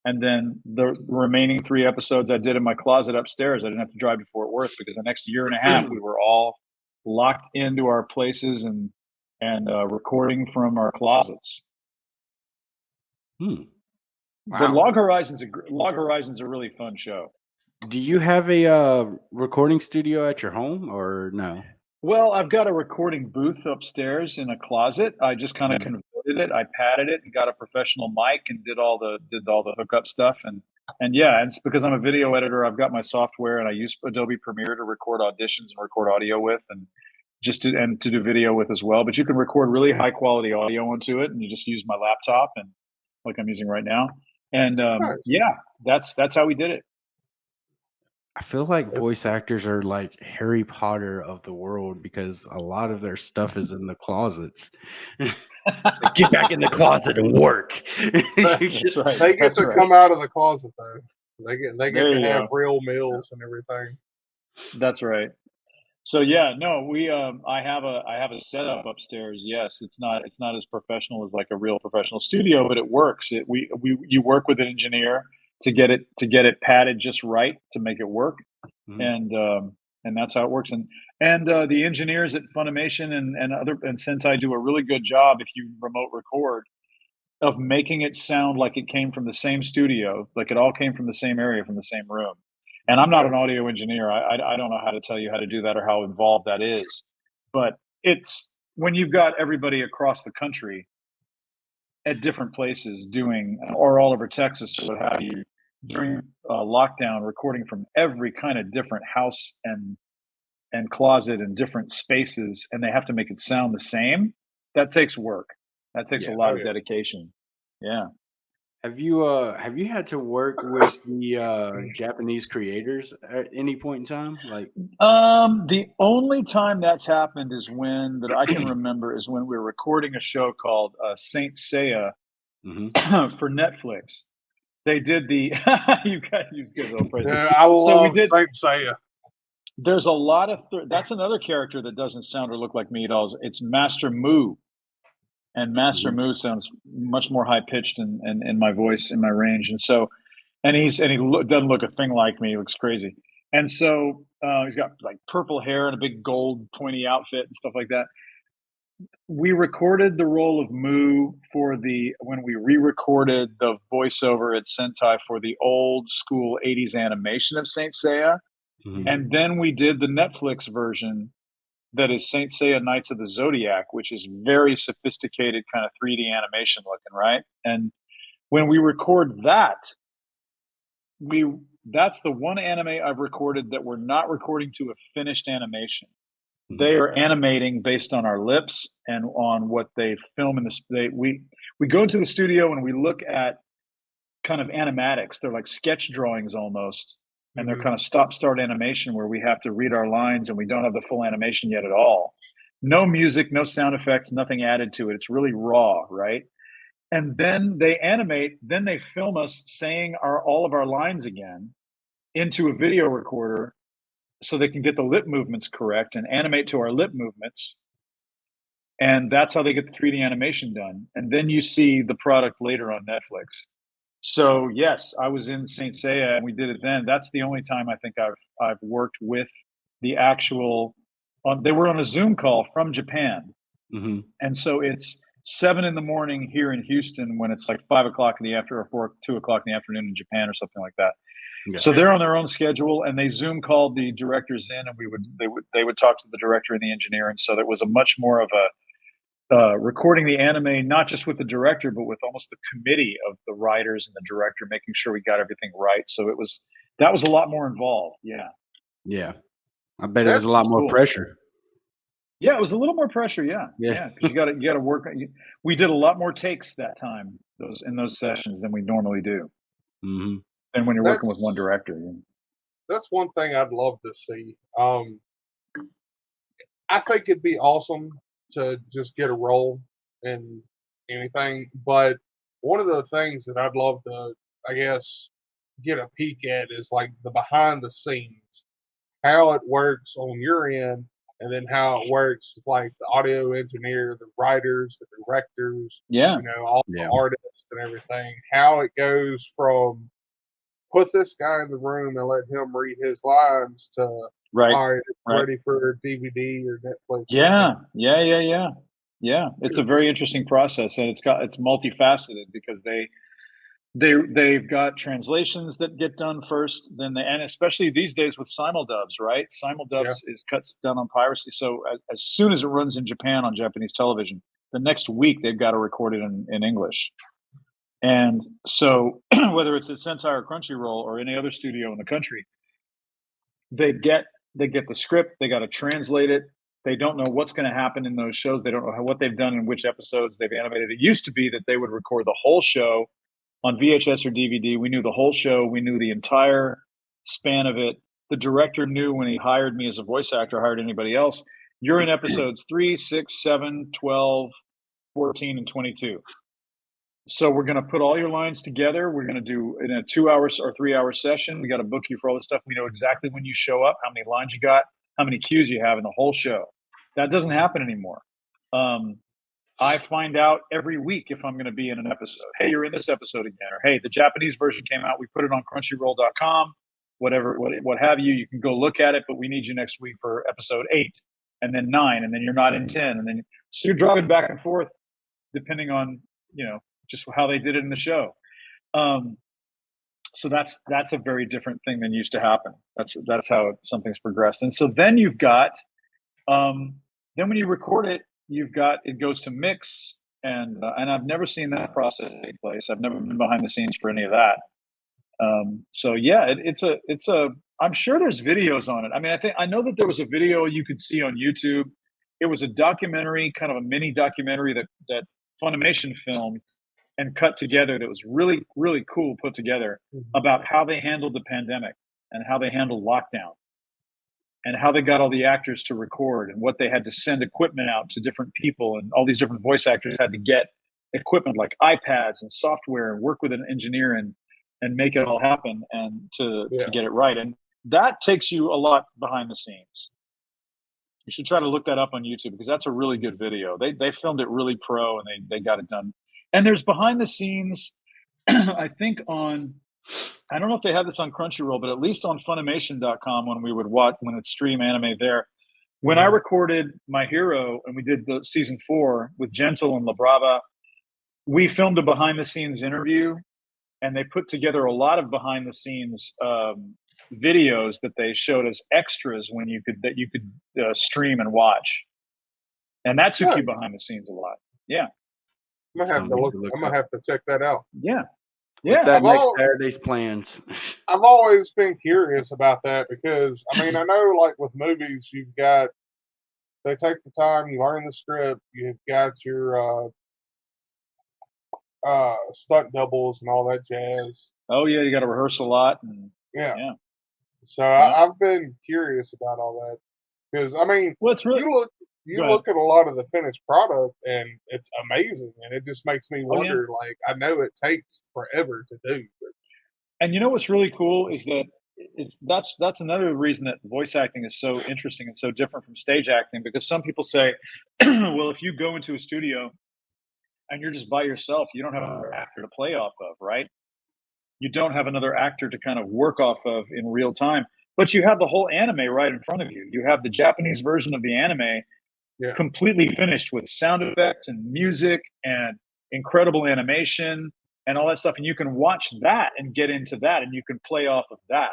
And then the remaining 3 episodes I did in my closet upstairs. I didn't have to drive to Fort Worth because the next year and a half we were all locked into our places and recording from our closets. Wow. But Log Horizon's a really fun show. Do you have a recording studio at your home or no? Well, I've got a recording booth upstairs in a closet. I just kind of Mhm. converted it. I padded it and got a professional mic and did all the hookup stuff and yeah, and it's because I'm a video editor. I've got my software and I use Adobe Premiere to record auditions and record audio with, and to do video with as well. But you can record really high quality audio onto it, and you just use my laptop and like I'm using right now. And Nice. yeah, that's how we did it. I feel like It's, voice actors are like Harry Potter of the world because a lot of their stuff is in the closets. Like, get back in the closet and work. You That's just right. they get That's to right. come out of the closet though. They get There to you have go. real meals and everything. That's right. So yeah, no, we I have a setup upstairs. Yes, it's not as professional as like a real professional studio, but it works. We you work with an engineer to get it padded just right to make it work, Mhm. and that's how it works. And the engineers at Funimation and Sentai do a really good job if you remote record of making it sound like it came from the same studio, like it all came from the same area, from the same room. And I'm not Oh, an audio engineer. I don't know how to tell you how to do that or how involved that is. But it's when you've got everybody across the country at different places doing, or all over Texas or what have you, during lockdown, recording from every kind of different house and closet and different spaces, and they have to make it sound the same. That takes work. That takes a Yeah. lot oh of yeah. dedication. Yeah. Have you had to work with the Japanese creators at any point in time? Like, The only time that's happened is when that I can remember is when we were recording a show called Saint Seiya mhm. for Netflix. They did the you guys all praise it. Yeah, I So we love did. Saint Seiya. There's a lot of that's another character that doesn't sound or look like me at all. It's Master Mu, and Master Mhm. Mu sounds much more high pitched in my voice, in my range, and so doesn't look a thing like me. He looks crazy, and so he's got like purple hair and a big gold pointy outfit and stuff like that. We recorded the role of Mu for the when we re-recorded the voiceover at Sentai for the old school '80s animation of Saint Seiya, Mhm. and then we did the Netflix version that is Saint Seiya Knights of the Zodiac, which is very sophisticated, kind of 3D animation looking, right? And when we record that, we that's the one anime I've recorded that we're not recording to a finished animation. Mhm. They are animating based on our lips and on what they film in the we go to the studio and we look at kind of animatics. They're like sketch drawings almost, and they're Hmm. kind of stop start animation where we have to read our lines and we don't have the full animation yet at all. No music, no sound effects, nothing added to it. It's really raw, right? And then they animate, then they film us saying our all of our lines again into a video recorder so they can get the lip movements correct and animate to our lip movements. And that's how they get the 3D animation done. And then you see the product later on Netflix. So yes, I was in Saint Seiya and we did it then. That's the only time I think I've worked with the actual they were on a Zoom call from Japan. Mhm. And so it's 7 in the morning here in Houston when it's like 5 o'clock in the after or 2 o'clock in the afternoon in Japan or something like that. Yeah. So they're on their own schedule, and they Zoom called the directors in, and they would talk to the director and the engineer, and so there was a much more of a recording the anime, not just with the director, but with almost the committee of the writers and the director, making sure we got everything right. So that was a lot more involved. Yeah, Yeah. I bet it was That's a lot it's more cool. pressure. Yeah, it was a little more pressure. Yeah, Yeah. yeah, because you got to work. We did a lot more takes that time those sessions than we normally do, Mhm. than when you're working with one that's director. that's one thing I'd love to see. I think it'd be awesome to just get a role in anything, but one of the things that I'd love to, I guess, get a peek at is like the behind the scenes, how it works on your end, and then how it works with like the audio engineer, the writers, the directors, Yeah, all Yeah. the artists and everything, how it goes from put this guy in the room and let him read his lines to right, all right, it's right. ready for DVD or Netflix or Yeah, something. yeah. It's a very interesting process, and it's multifaceted because They've got translations that get done first, and especially these days with simuldubs, right? Yeah. Simuldubs is cuts done on piracy. So as soon as it runs in Japan on Japanese television, the next week they've got to record it in English. And so whether it's at Sentai or Crunchyroll or any other studio in the country, they get the script, they got to translate it. They don't know what's going to happen in those shows. They don't know what they've done in which episodes they've animated. It used to be that they would record the whole show on VHS or DVD. We knew the whole show. We knew the entire span of it. The director knew when he hired me as a voice actor, hired anybody else, you're in episodes 3, 6, 7, 12, 14, and 22. So we're going to put all your lines together. We're going to do in a 2 hours or 3 hour session. We got to book you for all this stuff. We know exactly when you show up, how many lines you got, how many cues you have in the whole show. That doesn't happen anymore. I find out every week if I'm going to be in an episode. Hey, you're in this episode again. Or, hey, the Japanese version came out. We put it on crunchyroll.com, whatever, what have you. You can go look at it, but we need you next week for episode 8 and then 9, and then you're not in 10. And then so you're driving back and forth depending on, just how they did it in the show. So that's a very different thing than used to happen. That's how something's progressed. And so then you've got, then when you record it, it goes to mix, and I've never seen that process take place. I've never been behind the scenes for any of that. So yeah, it's a. I'm sure there's videos on it. I mean, I know that there was a video you could see on YouTube. It was a documentary, kind of a mini documentary that Funimation filmed and cut together. That was really, really cool, put together about how they handled the pandemic and how they handled lockdown, and how they got all the actors to record, and what they had to send equipment out to different people. And all these different voice actors had to get equipment like iPads and software and work with an engineer and make it all happen and to get it right. And that takes you a lot behind the scenes. You should try to look that up on YouTube, because that's a really good video. They filmed it really pro, and they got it done. And there's behind the scenes, I think I don't know if they have this on Crunchyroll, but at least on Funimation.com when it stream anime there. When I recorded My Hero and we did the season 4 with Gentle and La Brava, we filmed a behind the scenes interview, and they put together a lot of behind the scenes videos that they showed as extras you could stream and watch. And that took you behind the scenes a lot. Yeah. I'm gonna have to check that out. Yeah. What's that next Saturday's plans? I've always been curious about that, because I know, like with movies, they take the time, you learn the script, you've got your stunt doubles and all that jazz. Oh yeah, you got to rehearse a lot. And, yeah. So I've been curious about all that, because it's really, you look at a lot of the finished product, and it's amazing, and it just makes me wonder. Like, I know it takes forever to do, and what's really cool is that that's another reason that voice acting is so interesting and so different from stage acting, because some people say, well, if you go into a studio and you're just by yourself, you don't have another actor to play off of, right? You don't have another actor to kind of work off of in real time, but you have the whole anime right in front of you. You have the Japanese version of the anime completely finished with sound effects and music and incredible animation and all that stuff. And you can watch that and get into that, and you can play off of that.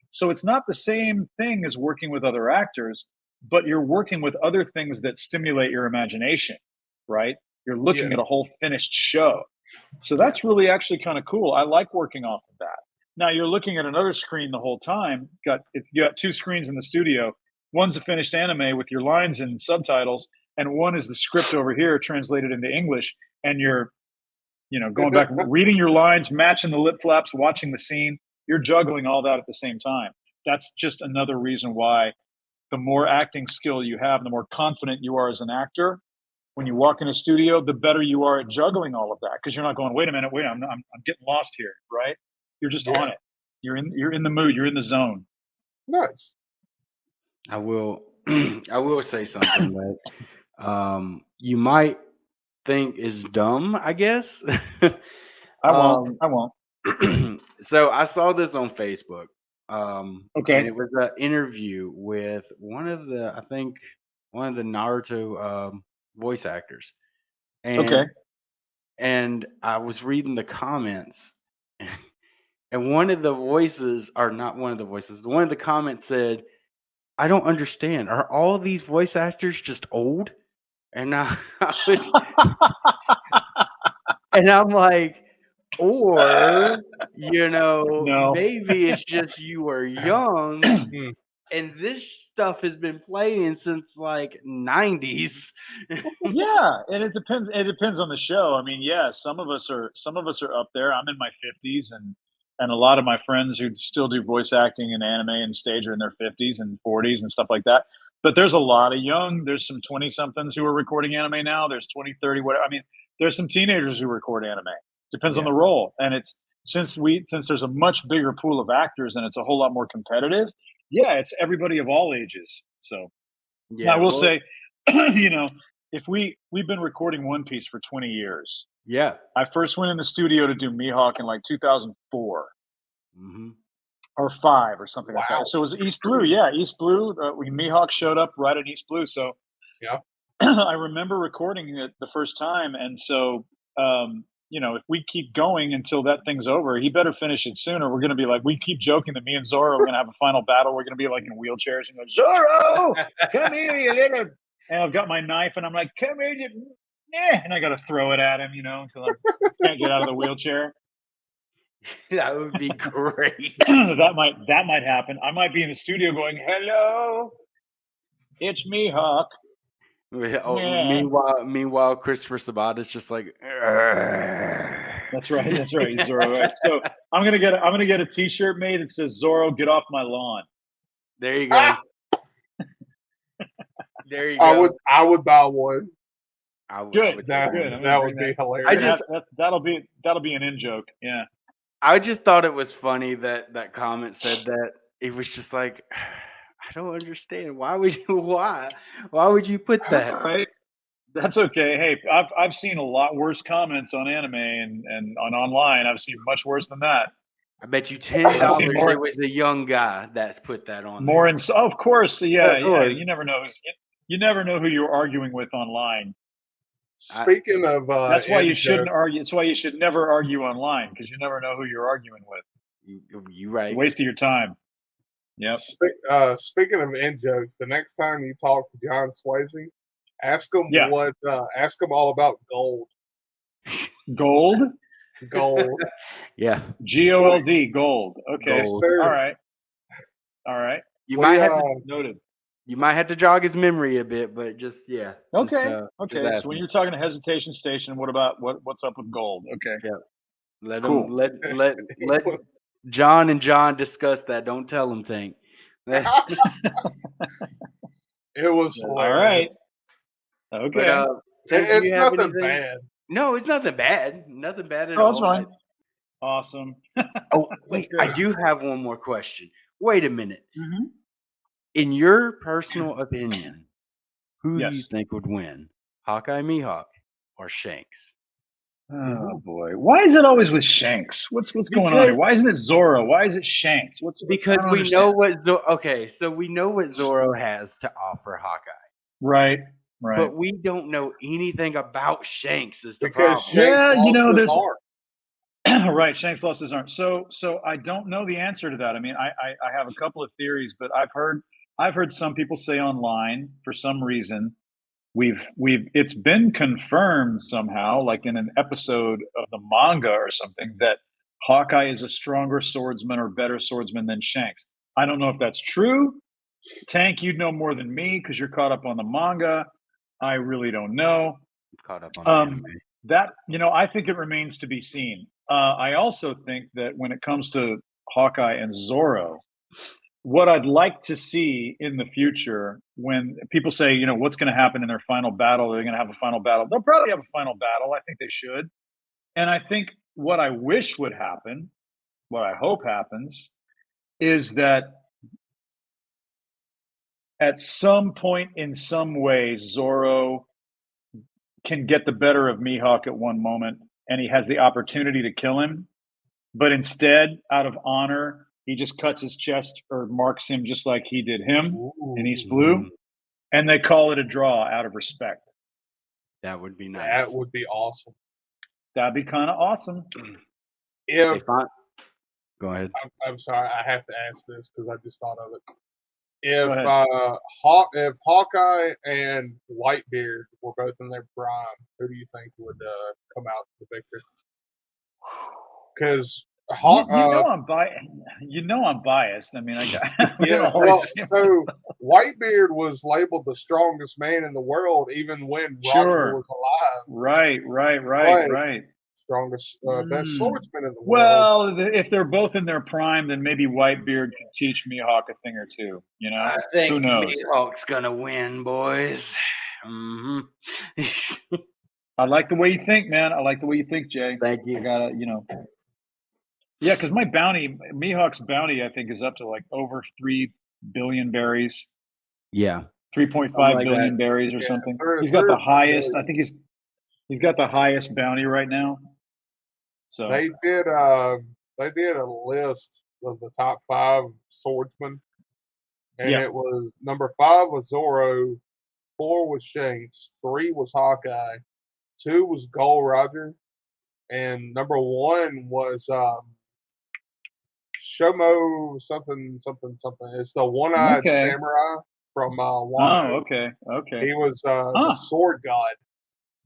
So it's not the same thing as working with other actors, but you're working with other things that stimulate your imagination, right? You're looking at a whole finished show. So that's really actually kind of cool. I like working off of that. Now you're looking at another screen the whole time. You got 2 screens in the studio. One's a finished anime with your lines and subtitles, and one is the script over here translated into English. And you're, going back, reading your lines, matching the lip flaps, watching the scene. You're juggling all that at the same time. That's just another reason why the more acting skill you have, the more confident you are as an actor. When you walk in a studio, the better you are at juggling all of that, because you're not going, wait a minute, I'm getting lost here, right? You're just on it. You're in the mood. You're in the zone. Nice. I will say something that you might think is dumb, I guess. I won't. So I saw this on Facebook. Okay. And it was an interview with one of the Naruto voice actors. And I was reading the comments, And one of the voices, or not one of the voices, one of the comments said, "I don't understand. Are all these voice actors just old?" And and I'm like, or No. maybe it's just you were young, Hmm. and this stuff has been playing since like '90s. Yeah, and it depends. It depends on the show. I mean, yeah, some of us are up there. I'm in my 50s, and a lot of my friends who still do voice acting and anime and stage are in their 50s and 40s and stuff like that. But there's a lot of young. There's some 20 somethings who are recording anime now. There's 20, 30. What I mean, there's some teenagers who record anime. Depends on Yeah, the role, and it's since there's a much bigger pool of actors and it's a whole lot more competitive. Yeah, it's everybody of all ages. So now, I yeah. will Well, say, you know, if we've been recording One Piece for 20 years. yeah. I first went in the studio to do Mihawk in like 2004 Hmm. or 5 or something like that. Wow. So it was East Blue. Yeah, East Blue. Mihawk showed up right at East Blue. So Yeah. I remember recording it the first time. And so, if we keep going until that thing's over, he better finish it sooner. We're going to be like, we keep joking that me and Zoro are going to have a final battle. We're going to be like in wheelchairs and go, Zoro, come here, you little. And I've got my knife and I'm like, come here, you. And I got to throw it at him, until I can't get out of the wheelchair. That would be great. that might happen. I might be in the studio going, hello, it's Mihawk. Yeah. Meanwhile, Christopher Sabata's just like, That's right. That's right. Zoro. Right. So I'm gonna get a T-shirt made that says Zoro, get off my lawn. there you go. Ah, There you I go. would buy one. I would Good. take That one. Good. I'm gonna that bring would be that. I hilarious. just That'll be an in joke. Yeah. I just thought it was funny that that comment said that. It was just like, I don't understand. Why would you? Why would you put That's that? all right. That's okay. Hey, I've seen a lot worse comments on anime and on online. I've seen much worse than that. I bet you $10 I've seen it was a young guy that's put that on more there. in. Of course, yeah, Of yeah. course. You never know who you're arguing with online. I, Speaking of That's why you in shouldn't jokes, argue. That's why you should never argue online because you never know who you're arguing with. uh, you It's a right. waste of your time. Yep. speaking of in jokes, the next time you talk to John Swayze, ask him Yeah. ask him all about gold. Gold. Gold. Yeah, Gold. Gold. Okay. Yes, gold. sir. All right. All right. You We might have to Noted. jog his memory a bit, but just yeah. Okay. Just Okay. ask So when him. you're talking to hesitation station, what's up with gold? Okay. Yeah. Let him Cool. let John and John discuss that. Don't tell him, Tank. it was All hilarious. right. But Okay. Tank, do It's you have nothing anything? bad. No, it's nothing bad. Nothing bad at Oh, that's all. fine. Awesome. Oh, That's wait, great. I do have one more question. Wait a minute. Mm-hmm. In your personal opinion, who do you Yes. think would win? Hawkeye Mihawk or Shanks? Oh boy. Why is it always with Shanks? What's going on here? Because Why isn't it Zoro? Why is it Shanks? I because don't we understand. know what okay, so we know what Zoro has to offer Hawkeye. Right. Right. But we don't know anything about Shanks is the Because problem. Shanks Yeah, lost his there's heart. right. Shanks lost his arm. So I don't know the answer to that. I mean, I have a couple of theories, but I've heard some people say online for some reason it's been confirmed somehow, like in an episode of the manga or something, that Hawkeye is a stronger swordsman or better swordsman than Shanks. I don't know if that's true. Tank, you'd know more than me because you're caught up on the manga. I really don't know. Caught up on the anime. That I think it remains to be seen. I also think that when it comes to Hawkeye and Zoro, what I'd like to see in the future, when people say, what's going to happen in their final battle, they're going to have a final battle. They'll probably have a final battle. I think they should. And I think what I wish would happen, what I hope happens, is that at some point in some way, Zoro can get the better of Mihawk at one moment, and he has the opportunity to kill him. But instead, out of honor, he just cuts his chest or marks him just like he did him in East Blue. And they call it a draw out of respect. That would be nice. That would be awesome. That'd be kind of awesome. They If find. Go ahead. I'm sorry, I have to ask this because I just thought of it. Go If ahead. If Hawkeye and Whitebeard were both in their prime, who do you think would come out the victor? Because You know I'm biased. I mean, we yeah, don't always well, see so Whitebeard was labeled the strongest man in the world even when Roger Sure. was alive. Right. Strongest, best Mm. swordsman in the world. Well, if they're both in their prime, then maybe Whitebeard could teach Mihawk a thing or two. You know, I who think knows? Mihawk's gonna win, boys. I like the way you think, man. I like the way you think, Jay. Thank you. I gotta, yeah, because my bounty, Mihawk's bounty, I think is up to like over 3 billion berries, Yeah, 3.5 something like billion that. berries or Yeah, something. three- He's got three the or four highest. I billion. think he's got the highest bounty right now. So They did a list of the top 5 swordsmen, and yeah, it was number 5 was Zoro, 4 was Shanks, 3 was Hawkeye, 2 was Gold Roger, and number 1 was Shomo something something something. It's the one-eyed okay. samurai from Wano. Oh, okay. He was the Huh. sword god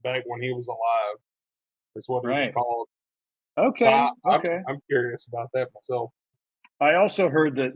back when he was alive. Is what he was Right. called. So Okay. I'm Okay. I'm curious about that myself. I also heard that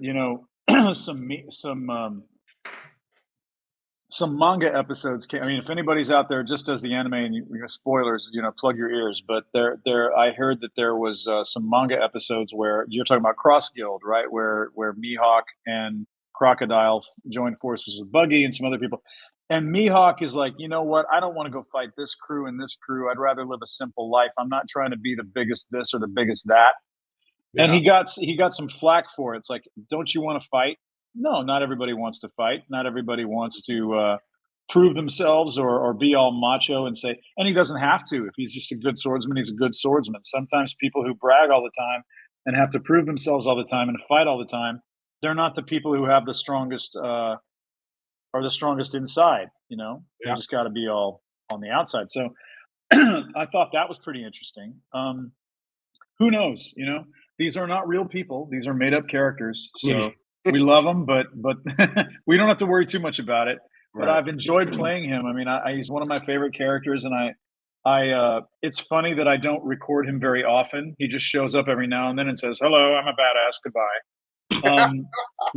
some manga episodes came. I mean, if anybody's out there just does the anime and spoilers, plug your ears. But I heard that there was some manga episodes where you're talking about Cross Guild, right? Where Mihawk and Crocodile joined forces with Buggy and some other people. And Mihawk is like, you know what? I don't want to go fight this crew and this crew. I'd rather live a simple life. I'm not trying to be the biggest this or the biggest that. And Yeah. he got some flack for it. It's like, don't you want to fight? No, not everybody wants to fight. Not everybody wants to prove themselves or be all macho and say. And he doesn't have to. If he's just a good swordsman, he's a good swordsman. Sometimes people who brag all the time and have to prove themselves all the time and fight all the time, they're not the people who have the strongest are the strongest inside. They Yeah. just got to be all on the outside. So I thought that was pretty interesting. Who knows? These are not real people. These are made up characters. So we love them, but we don't have to worry too much about it. But Right. I've enjoyed playing him. I mean, he's one of my favorite characters, and it's funny that I don't record him very often. He just shows up every now and then and says, "Hello, I'm a badass. Goodbye."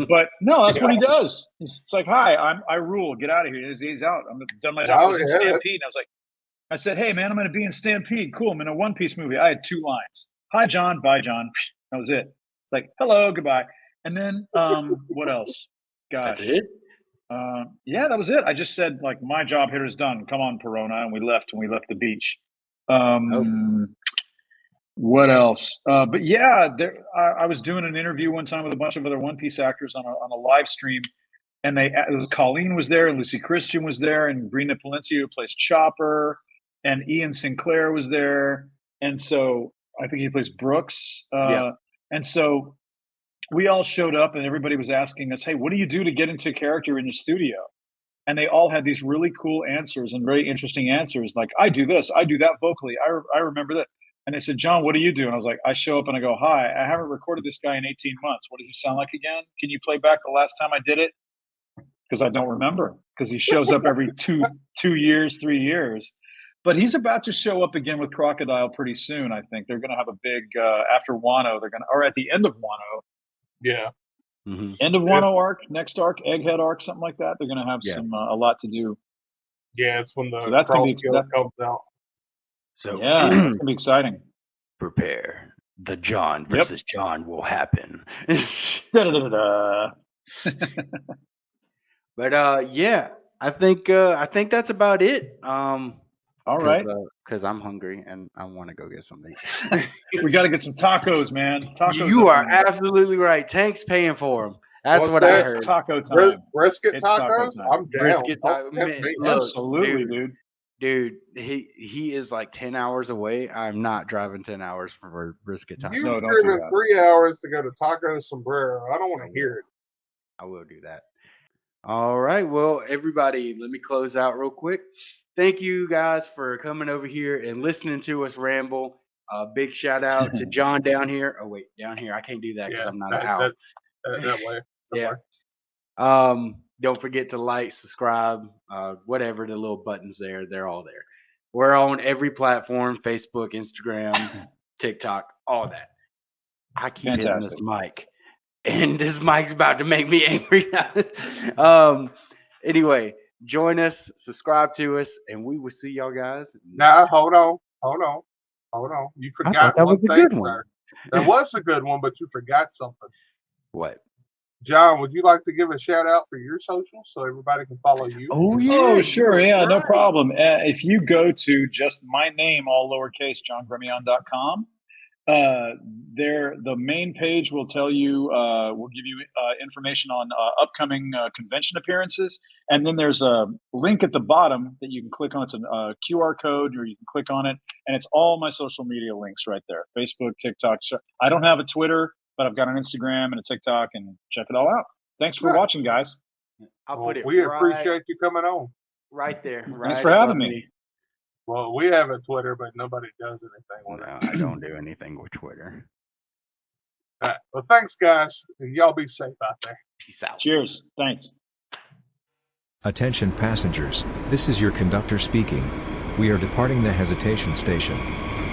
But no, that's what he does. It's like, "Hi, I rule. Get out of here." He's out. I'm done my job. I Oh was in yeah, Stampede, and I said, "Hey, man, I'm going to be in Stampede. Cool. I'm in a One Piece movie." I had 2 lines. "Hi, John. Bye, John." That was it. It's like, "Hello, goodbye." And then, what else? That's Gosh. it. Yeah, that was it. I just said, like, "My job here is done. Come on, Perona." And we left the beach. What else? But yeah, I was doing an interview one time with a bunch of other One Piece actors on a live stream, and Colleen was there, and Lucy Christian was there, and Brina Palencia, who plays Chopper, and Ian Sinclair was there, and so I think he plays Brooks. Yeah. And so we all showed up, and everybody was asking us, "Hey, what do you do to get into character in your studio?" And they all had these really cool answers and very interesting answers, like, "I do this, I do that vocally. I remember that." And they said, "John, what do you do?" And I was like, "I show up and I go, hi, I haven't recorded this guy in 18 months. What does he sound like again? Can you play back the last time I did it?" Because I don't remember, because he shows up every 2 years, 3 years. But he's about to show up again with Crocodile pretty soon. I think they're going to have a big after Wano. Or at the end of Wano, yeah. end of Wano arc, next arc, Egghead arc, something like that. They're going to have Yeah. a lot to do. Yeah, it's when the So that's gonna be Cross Guild comes out. So Yeah, that's gonna be exciting. prepare. The John versus John will happen. Da-da-da-da-da. But yeah, I think that's about it. All right. Because I'm hungry and I want to go get something. We got to get some tacos, man. Tacos. You are absolutely right. Tank's paying for them. That's What's what that? I It's heard. taco time. Brisket It's taco tacos? time. I'm down. Brisket Don't tempt man, me. look, Absolutely, dude. Dude, he is like 10 hours away. I'm not driving 10 hours for brisket tacos. You've No, don't do driven that. 3 hours to go to Taco Sombrero. I don't want to hear it. I will do that. All right. Well, everybody, let me close out real quick. Thank you guys for coming over here and listening to us ramble. Big shout out to John down here. Oh wait, down here. I can't do that because Yeah, I'm not an owl. that way. That Yeah. way. Don't forget to like, subscribe, whatever the little buttons there. They're all there. We're on every platform: Facebook, Instagram, TikTok, all that. I keep hitting this Fantastic. mic, and this mic's about to make me angry. Anyway, join us, subscribe to us, and we will see y'all guys. Now, hold on. You I thought forgot that one was a thing, good one. sir. That was a good one, but you forgot something. What? John, would you like to give a shout out for your socials so everybody can follow you? Oh yeah. Oh, sure. Yeah, no right. problem. If you go to just my name, all lowercase, johngremillion.com, there, the main page will tell you, will give you information on upcoming convention appearances. And then there's a link at the bottom that you can click on. It's a QR code, or you can click on it. And it's all my social media links right there. Facebook, TikTok. I don't have a Twitter, but I've got an Instagram and a TikTok, and check it all out. Thanks for watching, guys. I'll put it. We right, appreciate you coming on. right there. Thanks Right for having above me. Well, we have a Twitter, but nobody does anything on No, it. I don't do anything with Twitter. All right. Well, thanks, guys, and y'all be safe out there. Peace out. Cheers. Thanks. Attention passengers, this is your conductor speaking. We are departing the hesitation station.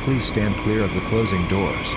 Please stand clear of the closing doors.